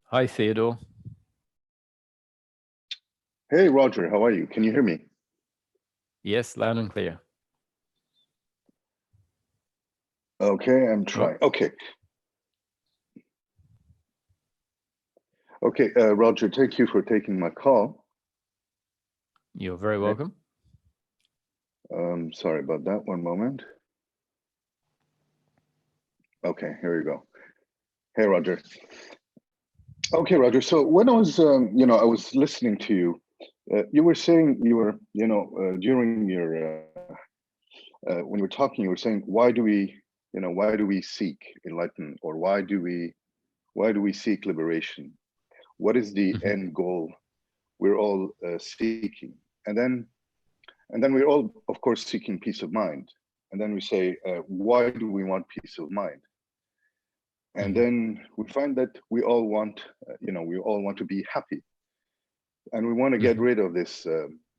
Hi, Theodore. Hey, Roger. How are you? Can you hear me? Yes, loud and clear. Okay, I'm trying. Okay. Okay, Roger, thank you for taking my call. You're very welcome. Sorry about that. One moment. Okay, here we go. Hey, Roger. Okay, Roger. So when I was, I was listening to you, you were saying you were, during your, when you were talking, you were saying, why do we seek enlightenment, or why do we seek liberation? What is the end goal we're all seeking? And then we're all, of course, seeking peace of mind. And then we say, why do we want peace of mind? And then we find that we all want, we all want to be happy. And we want to get rid of this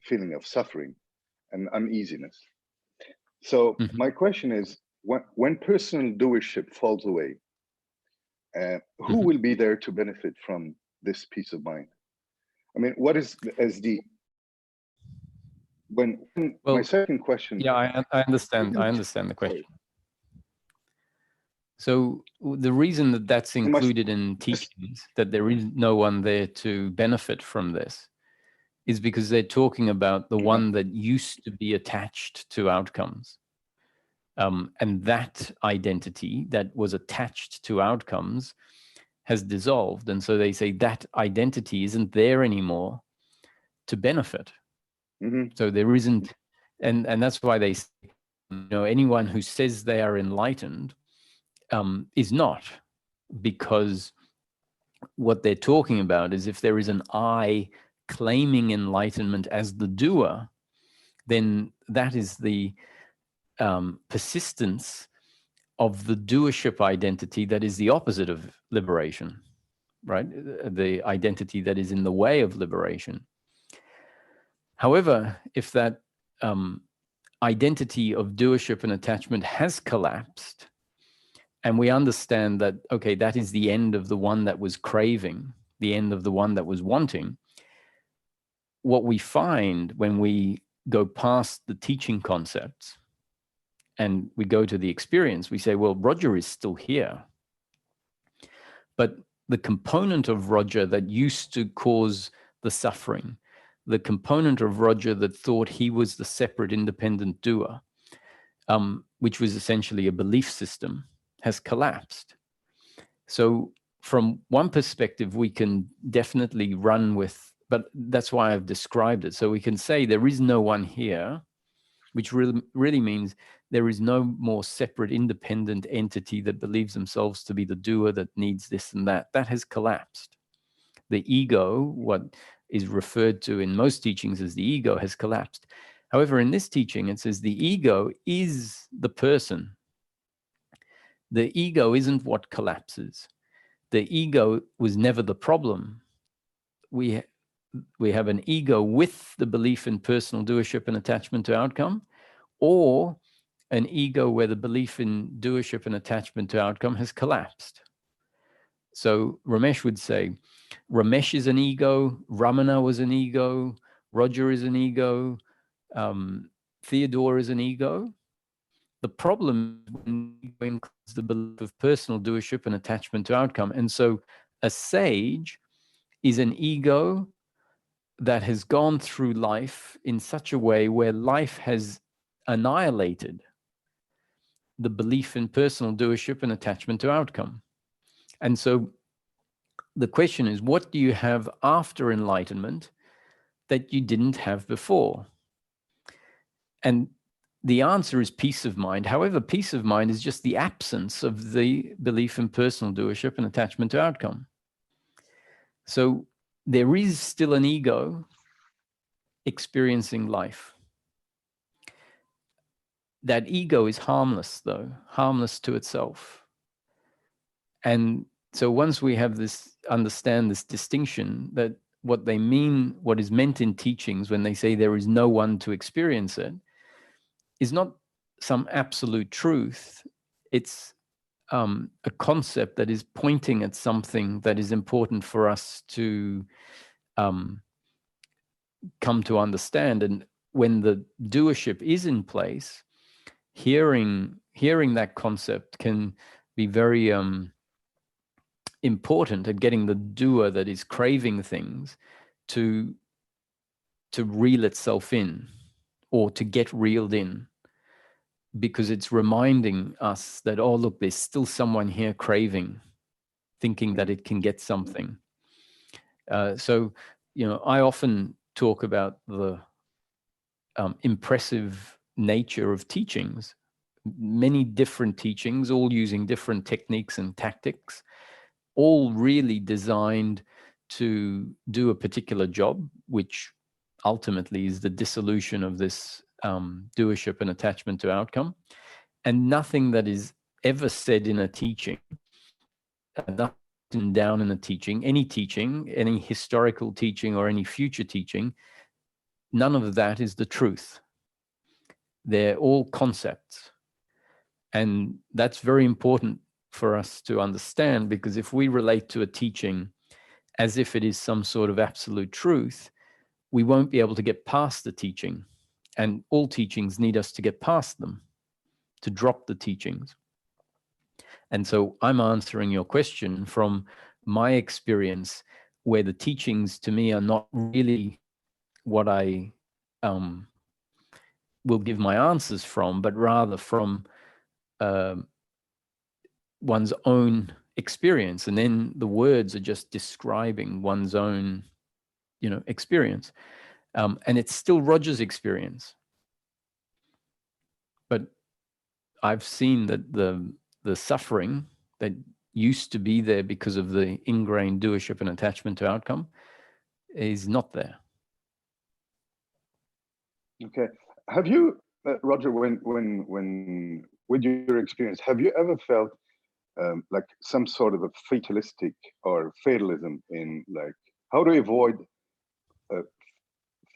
feeling of suffering and uneasiness. So my question is, when personal doership falls away, who will be there to benefit from this peace of mind? I mean, what is my second question? Yeah, I understand. I understand the question. So the reason that that's included in teachings, that there is no one there to benefit from this, is because they're talking about the one that used to be attached to outcomes. And that identity that was attached to outcomes has dissolved. And so they say that identity isn't there anymore to benefit. So there isn't, and that's why they say, anyone who says they are enlightened is not, because what they're talking about is if there is an I claiming enlightenment as the doer, then that is the persistence of the doership identity that is the opposite of liberation, right? The identity that is in the way of liberation. However, if that identity of doership and attachment has collapsed, and we understand that, okay, that is the end of the one that was craving, the end of the one that was wanting, what we find when we go past the teaching concepts and we go to the experience, we say, well, Roger is still here. But the component of Roger that used to cause the suffering, the component of Roger that thought he was the separate independent doer, which was essentially a belief system, has collapsed. So from one perspective, we can definitely run with, but that's why I've described it. So we can say there is no one here, which really means there is no more separate, independent entity that believes themselves to be the doer that needs this and that. That has collapsed. The ego, what is referred to in most teachings as the ego, has collapsed. However, in this teaching, it says the ego is the person. The ego isn't what collapses. The ego was never the problem. We have an ego with the belief in personal doership and attachment to outcome, or an ego where the belief in doership and attachment to outcome has collapsed. So Ramesh would say, Ramesh is an ego, Ramana was an ego, Roger is an ego, Theodore is an ego. The problem is when ego includes the belief of personal doership and attachment to outcome. And so a sage is an ego that has gone through life in such a way where life has annihilated the belief in personal doership and attachment to outcome. And so the question is, what do you have after enlightenment that you didn't have before? And the answer is peace of mind. However, peace of mind is just the absence of the belief in personal doership and attachment to outcome. So there is still an ego experiencing life. That ego is harmless, though, harmless to itself. And so once we have this, understand this distinction, that what they mean, what is meant in teachings when they say there is no one to experience it, is not some absolute truth. It's a concept that is pointing at something that is important for us to come to understand. And when the doership is in place, hearing that concept can be very important at getting the doer that is craving things to reel itself in, or to get reeled in, because it's reminding us that, oh, look, there's still someone here craving, thinking that it can get something. So, I often talk about the impressive nature of teachings, many different teachings, all using different techniques and tactics, all really designed to do a particular job, which ultimately is the dissolution of this doership and attachment to outcome. And nothing that is ever said in a teaching, nothing down in a teaching, any historical teaching or any future teaching, none of that is the truth. They're all concepts. And that's very important for us to understand, because if we relate to a teaching as if it is some sort of absolute truth, we won't be able to get past the teaching. And all teachings need us to get past them, to drop the teachings. And so I'm answering your question from my experience, where the teachings to me are not really what I will give my answers from, but rather from one's own experience. And then the words are just describing one's own, experience. And it's still Roger's experience. But I've seen that the suffering that used to be there because of the ingrained doership and attachment to outcome is not there. Okay. Have you, Roger, when with your experience, have you ever felt like some sort of a fatalistic or fatalism in, like, how to avoid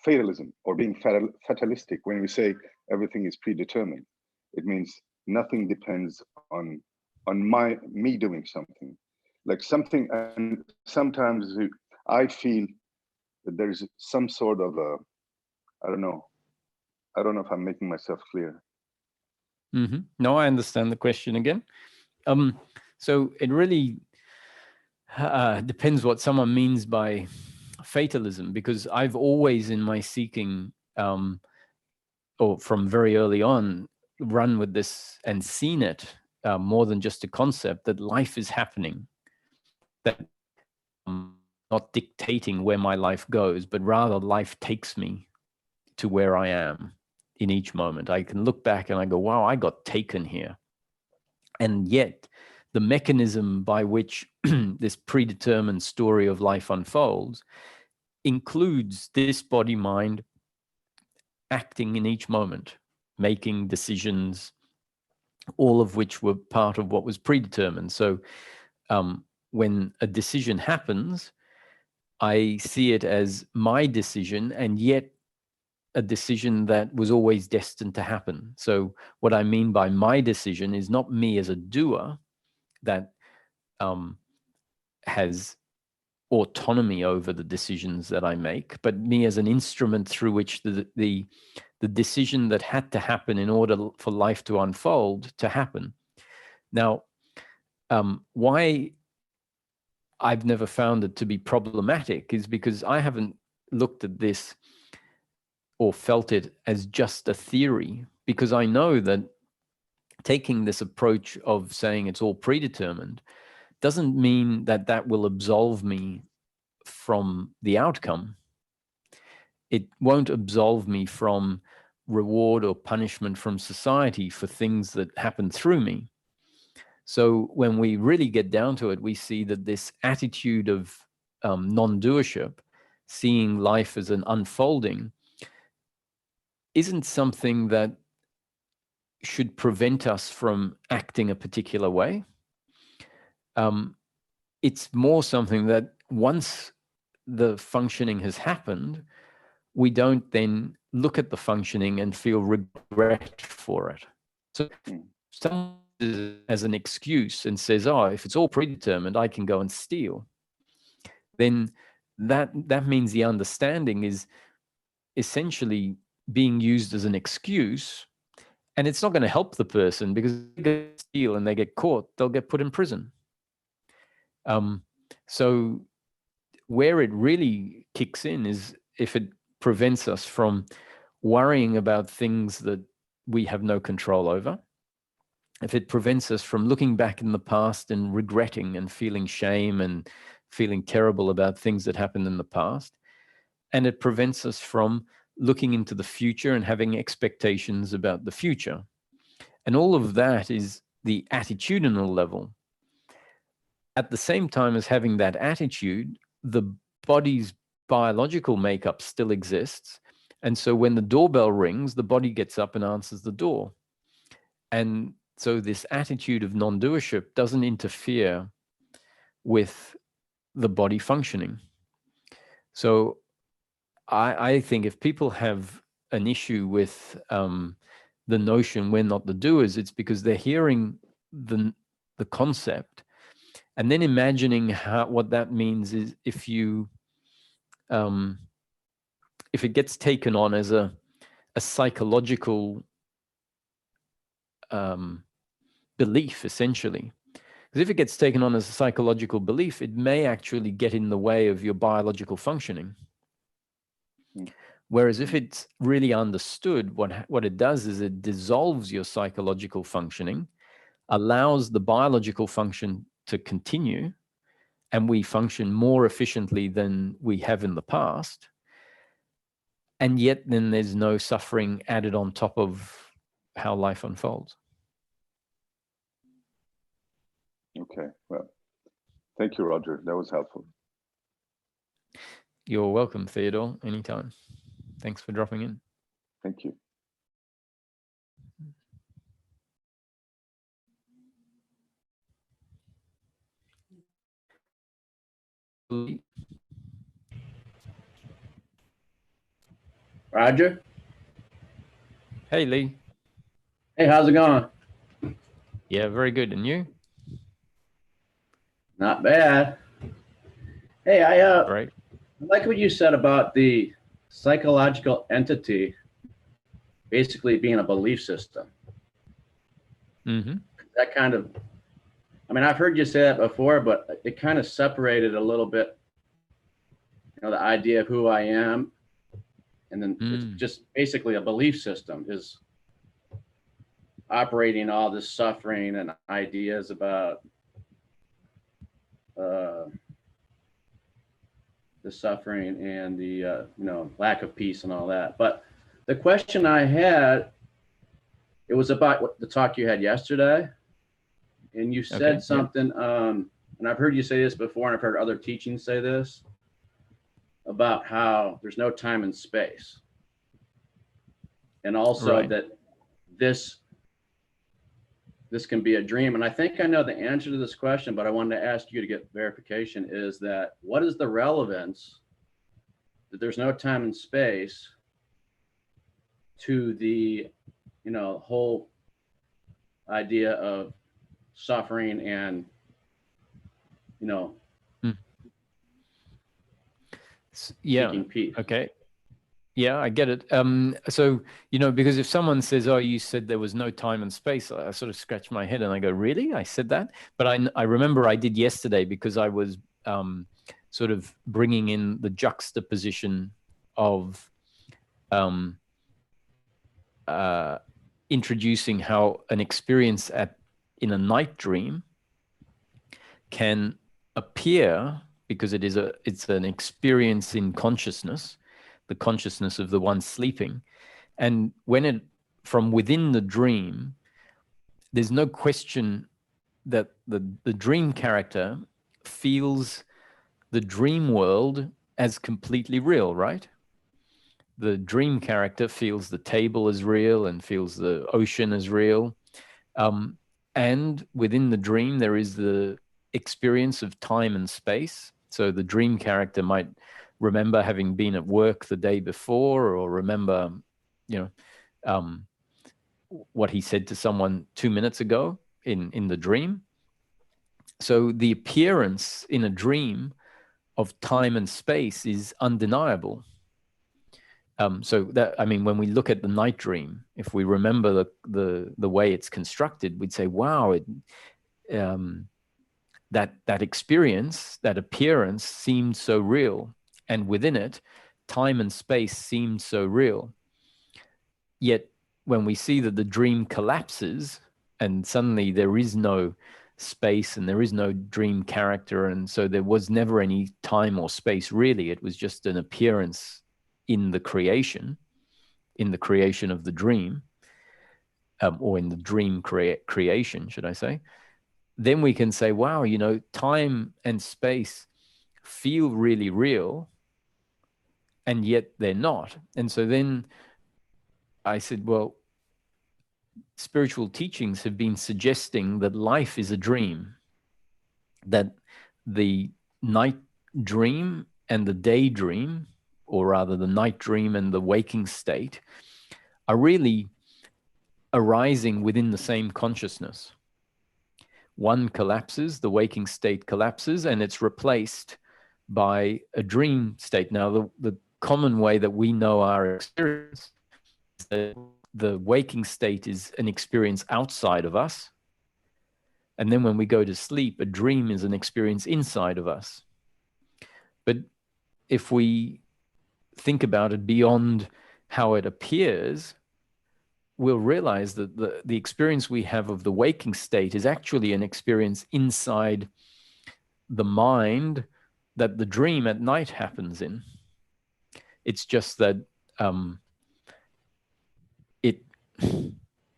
fatalism or being fatalistic? When we say everything is predetermined, it means nothing depends on me doing something, like something. And sometimes I feel that there's some sort of a, I don't know if I'm making myself clear. Mm-hmm. No, I understand the question again. So it really depends what someone means by fatalism, because I've always in my seeking, or from very early on, run with this and seen it more than just a concept, that life is happening, that I'm not dictating where my life goes, but rather life takes me to where I am in each moment. I can look back and I go, wow, I got taken here. And yet the mechanism by which this predetermined story of life unfolds includes this body mind acting in each moment, making decisions, all of which were part of what was predetermined. So when a decision happens, I see it as my decision, and yet a decision that was always destined to happen. So what I mean by my decision is not me as a doer that has autonomy over the decisions that I make, but me as an instrument through which the decision that had to happen in order for life to unfold to happen. Now, why I've never found it to be problematic is because I haven't looked at this or felt it as just a theory, because I know that taking this approach of saying it's all predetermined doesn't mean that that will absolve me from the outcome. It won't absolve me from reward or punishment from society for things that happen through me. So when we really get down to it, we see that this attitude of non-doership, seeing life as an unfolding, isn't something that should prevent us from acting a particular way. It's more something that once the functioning has happened, we don't then look at the functioning and feel regret for it. So someone as an excuse and says, oh, if it's all predetermined, I can go and steal. Then that means the understanding is essentially being used as an excuse, and it's not going to help the person, because if they steal and they get caught, they'll get put in prison. So where it really kicks in is if it prevents us from worrying about things that we have no control over, if it prevents us from looking back in the past and regretting and feeling shame and feeling terrible about things that happened in the past, and it prevents us from looking into the future and having expectations about the future. And all of that is the attitudinal level. At the same time as having that attitude, the body's biological makeup still exists. And so when the doorbell rings, the body gets up and answers the door. And so this attitude of non-doership doesn't interfere with the body functioning. So I think if people have an issue with the notion we're not the doers, it's because they're hearing the concept and then imagining what that means is if it gets taken on as a psychological belief, essentially. Because if it gets taken on as a psychological belief, it may actually get in the way of your biological functioning. Whereas if it's really understood, what it does is it dissolves your psychological functioning, allows the biological function to continue, and we function more efficiently than we have in the past. And yet then there's no suffering added on top of how life unfolds. Okay, well, thank you, Roger. That was helpful. You're welcome, Theodore, anytime. Thanks for dropping in. Thank you. Roger? Hey, Lee. Hey, how's it going? Yeah, very good. And you? Not bad. Hey, Great. I like what you said about the psychological entity basically being a belief system. Mm-hmm. That kind of, I mean, I've heard you say that before, but it kind of separated a little bit, you know, the idea of who I am. And then it's just basically a belief system is operating all this suffering and ideas about the suffering and the you know, lack of peace and all that. But the question I had, it was about what the talk you had yesterday, and you said something, and I've heard you say this before, and I've heard other teachings say this, about how there's no time and space. And also that this can be a dream. And I think I know the answer to this question, but I wanted to ask you to get verification, is that what is the relevance that there's no time and space to the, whole idea of suffering and, seeking peace? Okay. Yeah, I get it. So, because if someone says, oh, you said there was no time and space, I sort of scratch my head and I go, really? I said that? But I remember I did yesterday, because I was sort of bringing in the juxtaposition of introducing how an experience in a night dream can appear, because it's an experience in consciousness, the consciousness of the one sleeping. And when from within the dream, there's no question that the dream character feels the dream world as completely real, right? The dream character feels the table as real and feels the ocean as real. And within the dream, there is the experience of time and space. So the dream character might remember having been at work the day before, or remember, what he said to someone 2 minutes ago in the dream. So the appearance in a dream of time and space is undeniable. So that, when we look at the night dream, if we remember the way it's constructed, we'd say, wow, that experience, that appearance seemed so real. And within it, time and space seemed so real. Yet when we see that the dream collapses and suddenly there is no space and there is no dream character, and so there was never any time or space really, it was just an appearance in the creation of the dream, or in the dream creation, should I say, then we can say, wow, time and space feel really real, and yet they're not. And so then I said, well, spiritual teachings have been suggesting that life is a dream, that the night dream and the daydream, or rather the night dream and the waking state, are really arising within the same consciousness. One collapses, the waking state collapses, and it's replaced by a dream state. Now, the common way that we know our experience is that the waking state is an experience outside of us. And then when we go to sleep, a dream is an experience inside of us. But if we think about it beyond how it appears, we'll realize that the experience we have of the waking state is actually an experience inside the mind that the dream at night happens in. It's just that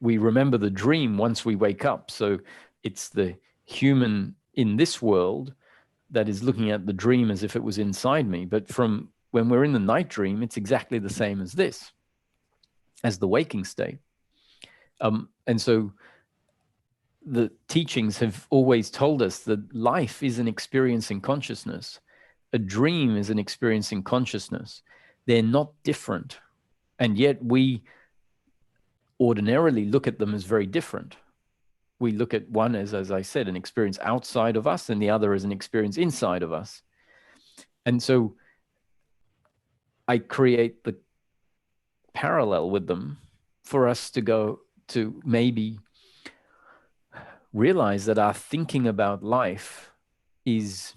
we remember the dream once we wake up. So it's the human in this world that is looking at the dream as if it was inside me. But from when we're in the night dream, it's exactly the same as this, as the waking state. And so the teachings have always told us that life is an experience in consciousness. A dream is an experience in consciousness. They're not different. And yet we ordinarily look at them as very different. We look at one as I said, an experience outside of us, and the other as an experience inside of us. And so I create the parallel with them for us to go to maybe realize that our thinking about life is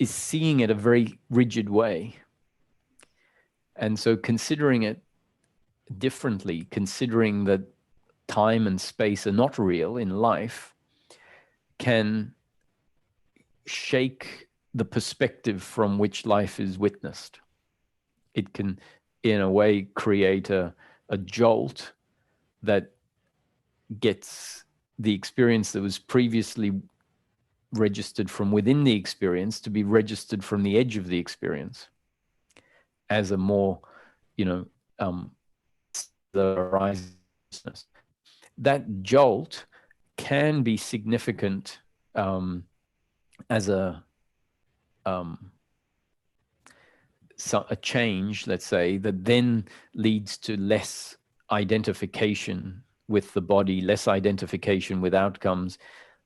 seeing it a very rigid way. And so considering it differently, considering that time and space are not real in life, can shake the perspective from which life is witnessed. it can, in a way, create a jolt that gets the experience that was previously registered from within the experience to be registered from the edge of the experience as a more, the horizon. That jolt can be significant as a change, let's say, that then leads to less identification with the body, less identification with outcomes,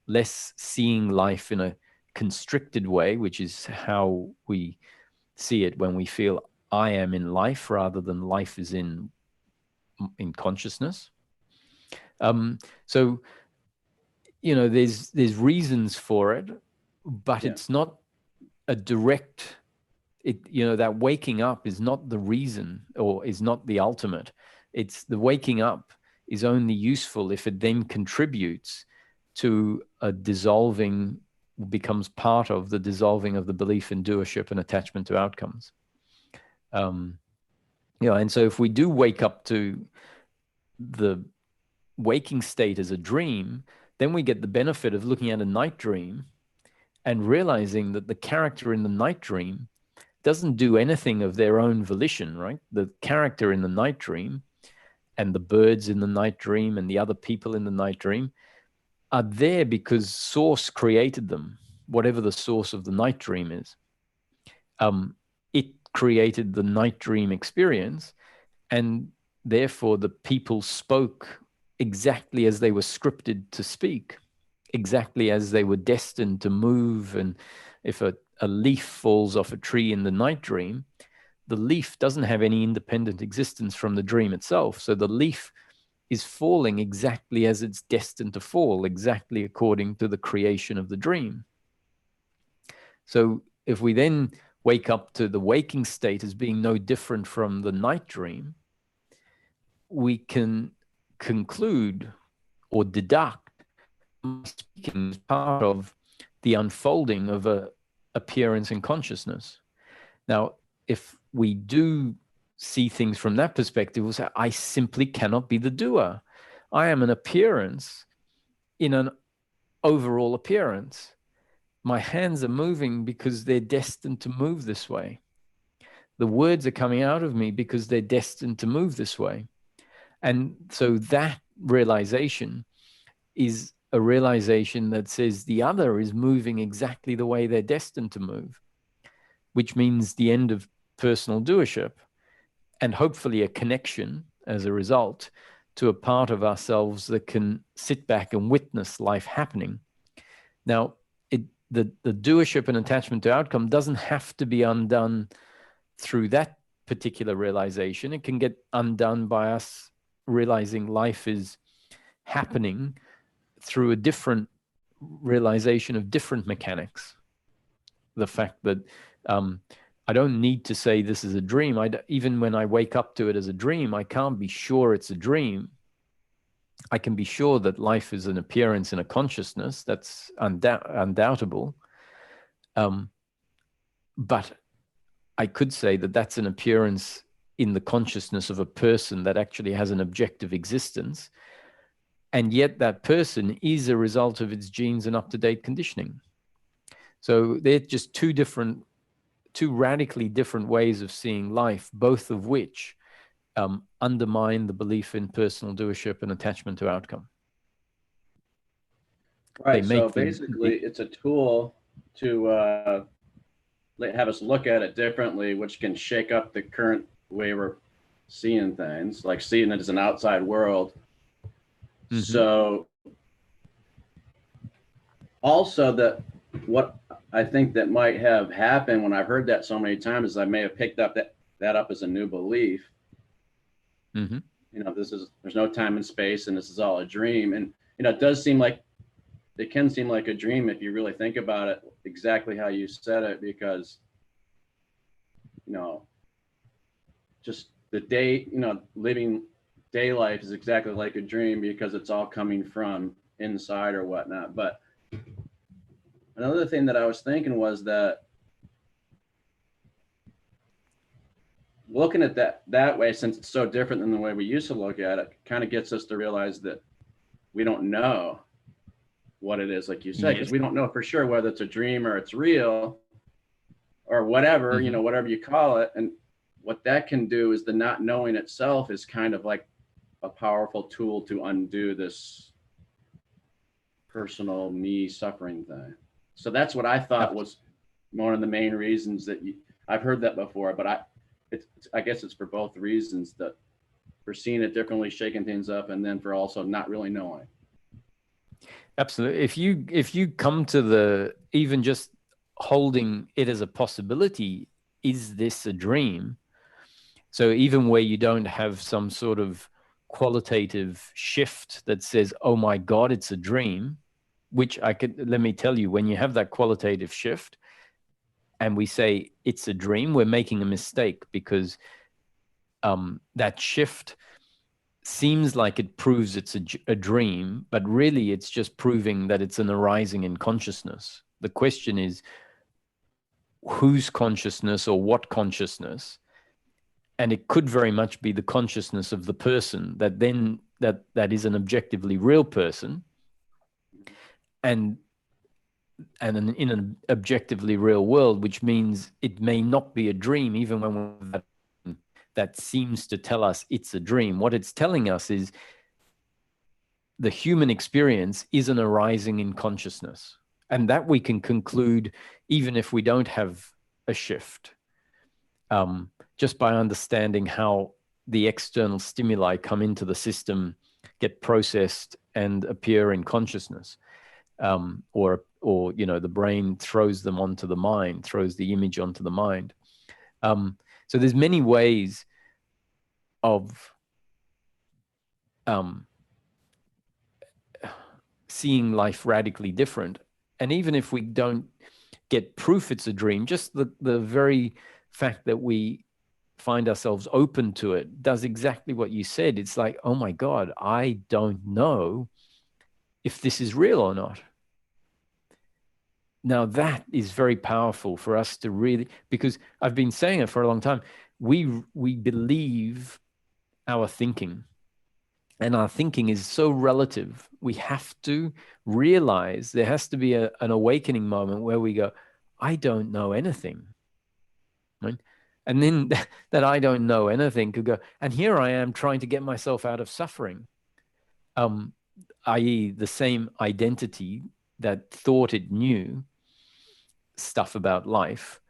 less seeing life in a constricted way, which is how we see it when we feel I am in life rather than life is in consciousness. So, there's reasons for it, but it's not a direct, that waking up is not the reason or is not the ultimate. It's the waking up is only useful if it then contributes to a dissolving, becomes part of the dissolving of the belief in doership and attachment to outcomes. And so if we do wake up to the waking state as a dream, then we get the benefit of looking at a night dream and realizing that the character in the night dream doesn't do anything of their own volition, right? The character in the night dream and the birds in the night dream and the other people in the night dream are there because Source created them, whatever the source of the night dream is. It created the night dream experience, and therefore the people spoke exactly as they were scripted to speak, exactly as they were destined to move. And if a leaf falls off a tree in the night dream, the leaf doesn't have any independent existence from the dream itself. So the leaf is falling exactly as it's destined to fall, exactly according to the creation of the dream. So if we then wake up to the waking state as being no different from the night dream, we can conclude or deduct speaking as part of the unfolding of a appearance in consciousness. Now, if we do see things from that perspective, we'll say, I simply cannot be the doer. I am an appearance in an overall appearance. My hands are moving because they're destined to move this way. The words are coming out of me because they're destined to move this way. And so that realization is a realization that says the other is moving exactly the way they're destined to move, which means the end of personal doership and hopefully a connection as a result to a part of ourselves that can sit back and witness life happening. Now, the doership and attachment to outcome doesn't have to be undone through that particular realization. It can get undone by us realizing life is happening through a different realization of different mechanics. The fact that I don't need to say this is a dream. Even when I wake up to it as a dream, I can't be sure it's a dream. I can be sure that life is an appearance in a consciousness. That's undoubtable. But I could say that that's an appearance in the consciousness of a person that actually has an objective existence. And yet that person is a result of its genes and up-to-date conditioning. So they're just two radically different ways of seeing life, both of which undermine the belief in personal doership and attachment to outcome. Right. So basically, it's a tool to have us look at it differently, which can shake up the current way we're seeing things, like seeing it as an outside world. Mm-hmm. So also that what I think that might have happened when I've heard that so many times is I may have picked up that up as a new belief. Mm-hmm. There's no time and space and this is all a dream. And, it can seem like a dream if you really think about it exactly how you said it, because, just the day, living day life is exactly like a dream because it's all coming from inside or whatnot. But another thing that I was thinking was that looking at that way, since it's so different than the way we used to look at it, kind of gets us to realize that we don't know what it is, like you said, because we don't know for sure whether it's a dream or it's real or whatever, you know, whatever you call it. And what that can do is the not knowing itself is kind of like a powerful tool to undo this personal me suffering thing. So that's what I thought was one of the main reasons that I've heard that before, but I guess it's for both reasons, that for seeing it differently, shaking things up, and then for also not really knowing. Absolutely. If you come to the, even just holding it as a possibility, is this a dream? So even where you don't have some sort of qualitative shift that says, oh my God, it's a dream, which let me tell you, when you have that qualitative shift and we say it's a dream, we're making a mistake, because that shift seems like it proves it's a dream, but really it's just proving that it's an arising in consciousness. The question is, whose consciousness or what consciousness? And it could very much be the consciousness of the person that is an objectively real person, and in an objectively real world, which means it may not be a dream, even when that seems to tell us it's a dream. What it's telling us is the human experience is an arising in consciousness, and that we can conclude even if we don't have a shift, just by understanding how the external stimuli come into the system, get processed, and appear in consciousness, or you know, the brain throws them onto the mind, throws the image onto the mind. So there's many ways of seeing life radically different. And even if we don't get proof it's a dream, just the very fact that we find ourselves open to it does exactly what you said. It's like, oh my God, I don't know if this is real or not. Now that is very powerful for us to really, because I've been saying it for a long time, we believe our thinking, and our thinking is so relative. We have to realize there has to be an awakening moment where we go, I don't know anything, right? And then that I don't know anything could go, and here I am trying to get myself out of suffering, i.e. the same identity that thought it knew stuff about life,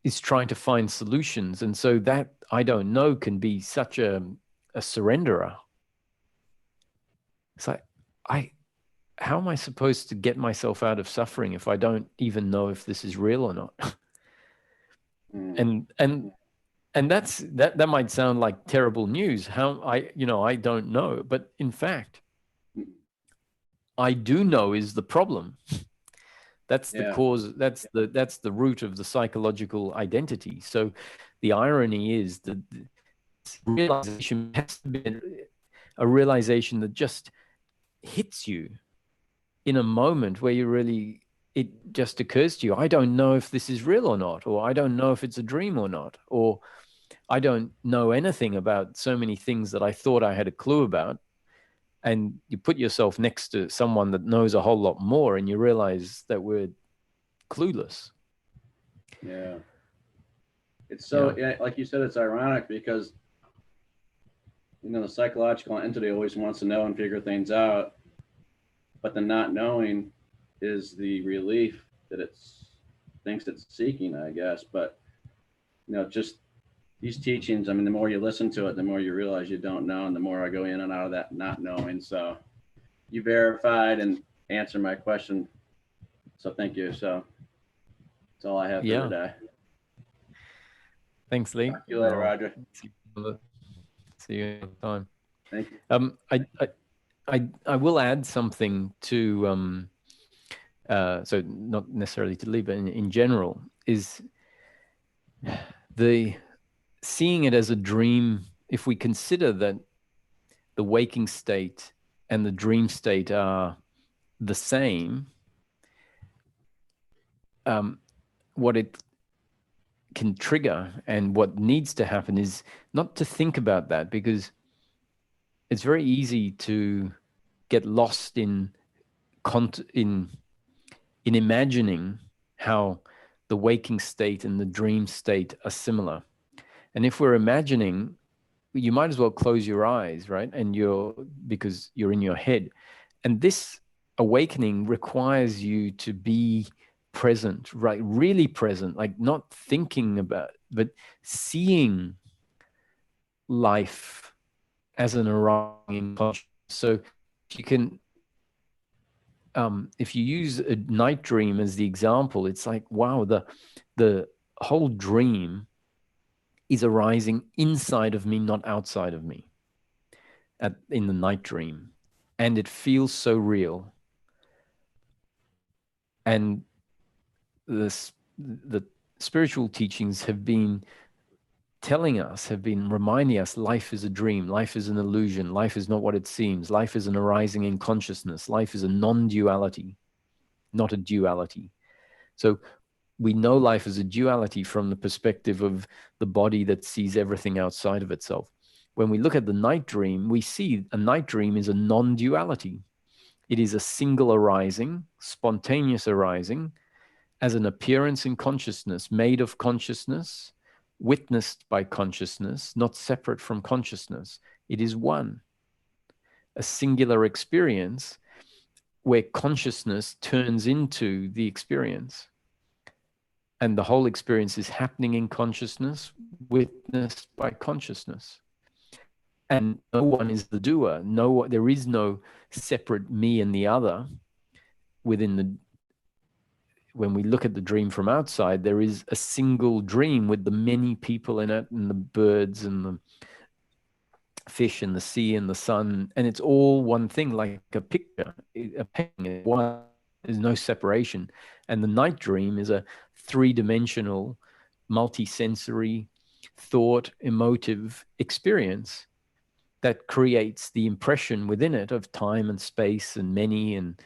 is trying to find solutions. And so that I don't know can be such a surrenderer. It's like, how am I supposed to get myself out of suffering if I don't even know if this is real or not? And that might sound like terrible news. How I don't know, but in fact, I do know is the problem. That's the cause. That's the root of the psychological identity. So the irony is that realization has to be a realization that just hits you in a moment where it just occurs to you, I don't know if this is real or not, or I don't know if it's a dream or not, or I don't know anything about so many things that I thought I had a clue about. And you put yourself next to someone that knows a whole lot more, and you realize that we're clueless. Yeah. It's so, like you said, it's ironic because, the psychological entity always wants to know and figure things out, but the not knowing is the relief that it thinks it's seeking, I guess. But, just these teachings, the more you listen to it, the more you realize you don't know, and the more I go in and out of that not knowing. So you verified and answered my question. So thank you. So that's all I have for today. Thanks, Lee. Talk to you later, Roger. See you next time. Thank you. I will add something to so not necessarily to Lee, but in general, is the seeing it as a dream. If we consider that the waking state and the dream state are the same, what it can trigger. And what needs to happen is not to think about that, because it's very easy to get lost in imagining how the waking state and the dream state are similar. And if we're imagining, you might as well close your eyes, right? And because you're in your head. And this awakening requires you to be present, right? Really present, like not thinking about, but seeing life as an arising consciousness. So you can, if you use a night dream as the example, it's like, wow, the whole dream is arising inside of me, not outside of me, in the night dream. And it feels so real. And the spiritual teachings have been reminding us, life is a dream, life is an illusion, life is not what it seems, life is an arising in consciousness, life is a non-duality, not a duality. So we know life is a duality from the perspective of the body that sees everything outside of itself. When we look at the night dream, we see a night dream is a non-duality. It is a single arising, spontaneous arising, as an appearance in consciousness, made of consciousness, witnessed by consciousness, not separate from consciousness. It is one, a singular experience where consciousness turns into the experience. And the whole experience is happening in consciousness, witnessed by consciousness. And no one is the doer. There is no separate me and the other when we look at the dream from outside. There is a single dream with the many people in it, and the birds and the fish and the sea and the sun, and it's all one thing, like a picture, a painting. There's no separation. And the night dream is a three-dimensional, multi-sensory, thought, emotive experience that creates the impression within it of time and space and many, and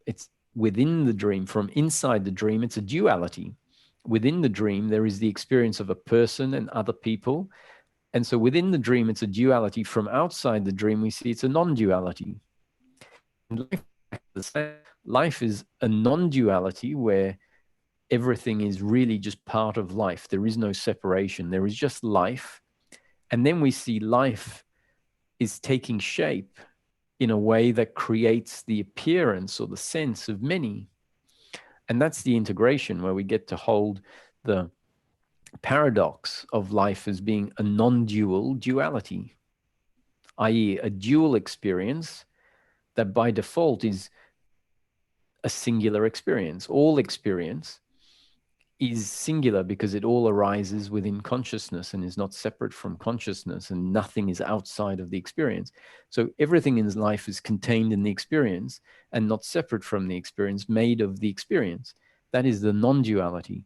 it's within the dream. From inside the dream, it's a duality. Within the dream, there is the experience of a person and other people. And so within the dream, it's a duality. From outside the dream, we see it's a non-duality. Life is a non-duality where everything is really just part of life. There is no separation. There is just life. And then we see life is taking shape in a way that creates the appearance or the sense of many. And that's the integration, where we get to hold the paradox of life as being a non-dual duality, i.e., a dual experience that by default is a singular experience. All experience is singular because it all arises within consciousness and is not separate from consciousness, and nothing is outside of the experience. So everything in life is contained in the experience and not separate from the experience, made of the experience. That is the non-duality.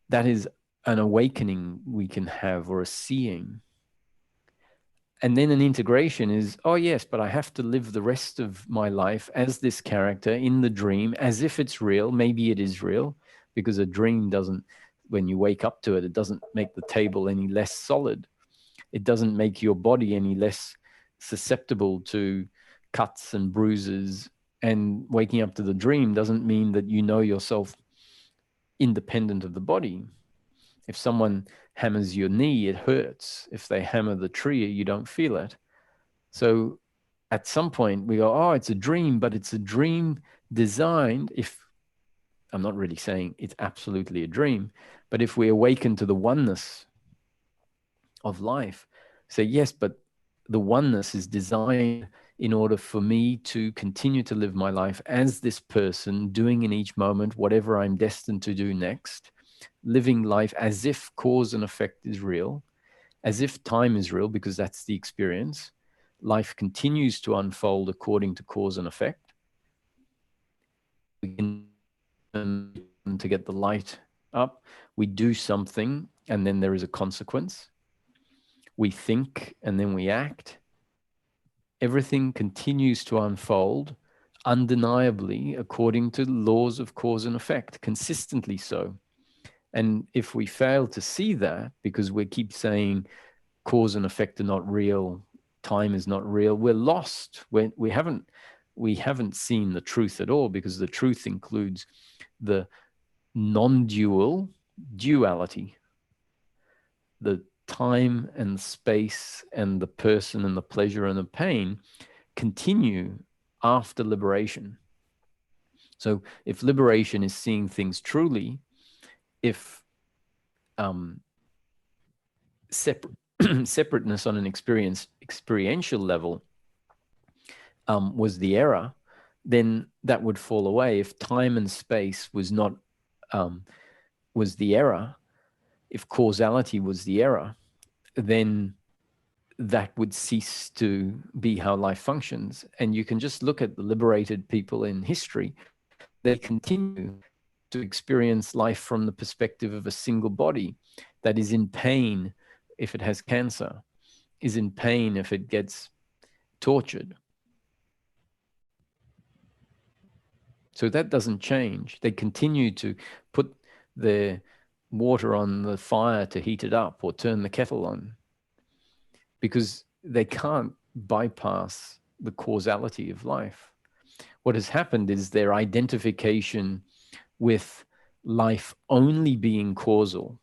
That is an awakening we can have, or a seeing. And then an integration is, oh yes, but I have to live the rest of my life as this character in the dream, as if it's real. Maybe it is real, because a dream doesn't, when you wake up to it, it doesn't make the table any less solid. It doesn't make your body any less susceptible to cuts and bruises. And waking up to the dream doesn't mean that you know yourself independent of the body. If someone hammers your knee, it hurts. If they hammer the tree, you don't feel it. So at some point we go, oh, it's a dream, but it's a dream designed, if I'm not really saying it's absolutely a dream, but if we awaken to the oneness of life, say, yes, but the oneness is designed in order for me to continue to live my life as this person, doing in each moment whatever I'm destined to do next, living life as if cause and effect is real, as if time is real, because that's the experience. Life continues to unfold according to cause and effect. We can, to get the light up, we do something and then there is a consequence. We think and then we act. Everything continues to unfold undeniably according to laws of cause and effect, consistently so. And if we fail to see that, because we keep saying cause and effect are not real, time is not real, we're lost. We haven't seen the truth at all, because the truth includes the non-dual duality, the time and space and the person and the pleasure and the pain continue after liberation. So if liberation is seeing things truly, if separateness on an experiential level was the error, then that would fall away. If time and space was not was the error, if causality was the error, then that would cease to be how life functions. And you can just look at the liberated people in history. They continue to experience life from the perspective of a single body that is in pain if it has cancer, is in pain if it gets tortured. So that doesn't change. They continue to put their water on the fire to heat it up or turn the kettle on, because they can't bypass the causality of life. What has happened is their identification with life only being causal,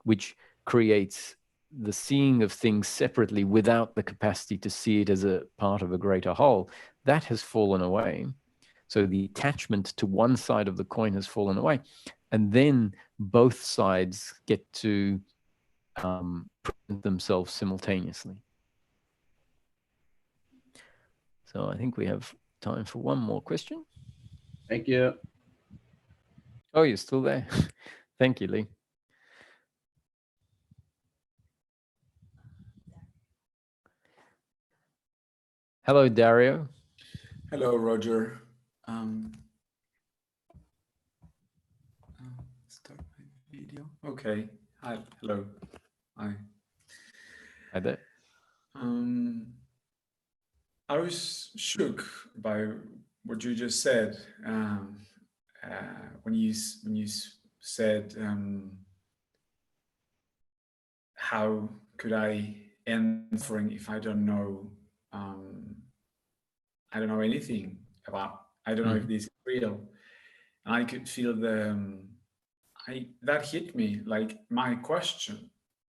which creates the seeing of things separately without the capacity to see it as a part of a greater whole, that has fallen away. So the attachment to one side of the coin has fallen away. And then both sides get to present themselves simultaneously. So I think we have time for one more question. Thank you. Oh, you're still there. Thank you, Lee. Hello, Dario. Hello, Roger. Start my video. Okay. Hi. Hello. Hi. Hi there. I was shook by what you just said when you said, "How could I end suffering if I don't know? I don't know anything about. I don't know if this is real." And I could feel that hit me like my question.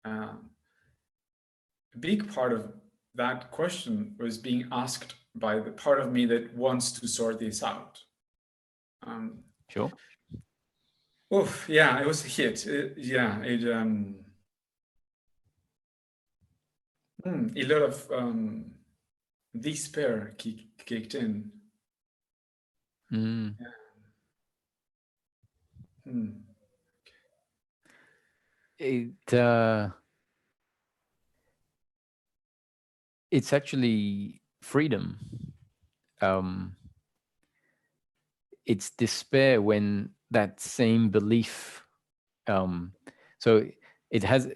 A big part of that question was being asked by the part of me that wants to sort this out. Sure. Oh, yeah, it was a hit. A lot of despair kicked in. Yeah. It's actually freedom. It's despair when that same belief. So it has,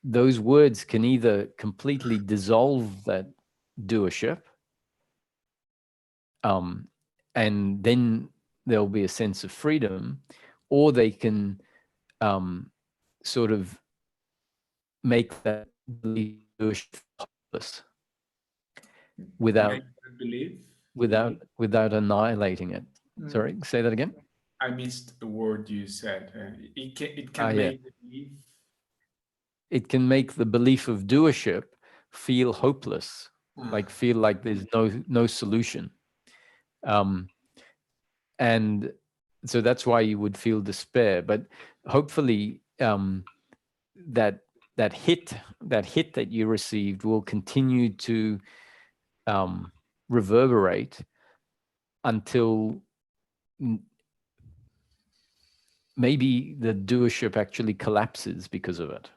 those words can either completely dissolve that doership, and then there'll be a sense of freedom, or they can sort of make that belief hopeless without annihilating it. Sorry, say that again. I missed the word you said. It can make the belief. It can make the belief of doership feel hopeless, like feel like there's no solution. And so that's why you would feel despair. But hopefully that hit that you received will continue to reverberate until maybe the doership actually collapses because of it.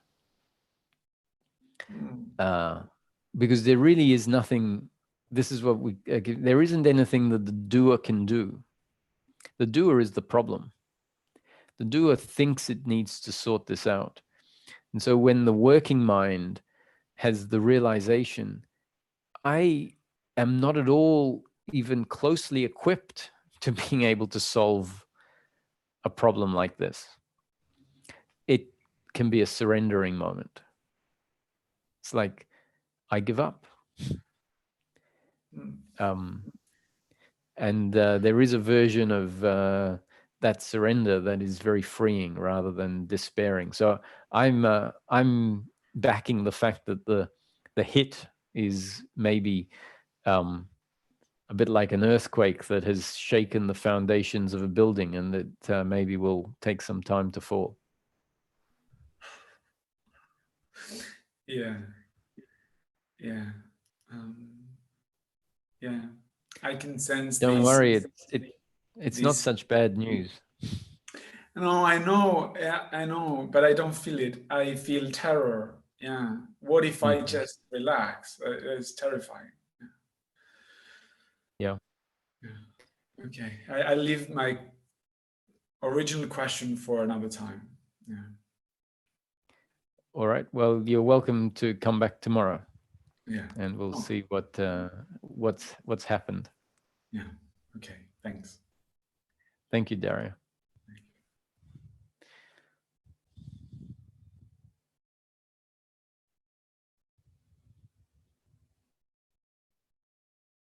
Because there really is nothing. This is what there isn't anything that the doer can do. The doer is the problem. The doer thinks it needs to sort this out. And so when the working mind has the realization, I am not at all even closely equipped to being able to solve a problem like this, it can be a surrendering moment. It's like, I give up. And there is a version of that surrender that is very freeing rather than despairing. So I'm backing the fact that the hit is maybe a bit like an earthquake that has shaken the foundations of a building, and that maybe will take some time to fall. Yeah. Yeah. Yeah. I can sense. Don't worry, it's not these- such bad news. No, I know. Yeah, I know, but I don't feel it. I feel terror. Yeah. What if I just relax? It's terrifying. Yeah. Okay. I leave my original question for another time. Yeah. All right. Well, you're welcome to come back tomorrow. Yeah. And we'll Oh. see what's happened. Yeah. Okay. Thanks. Thank you, Dario.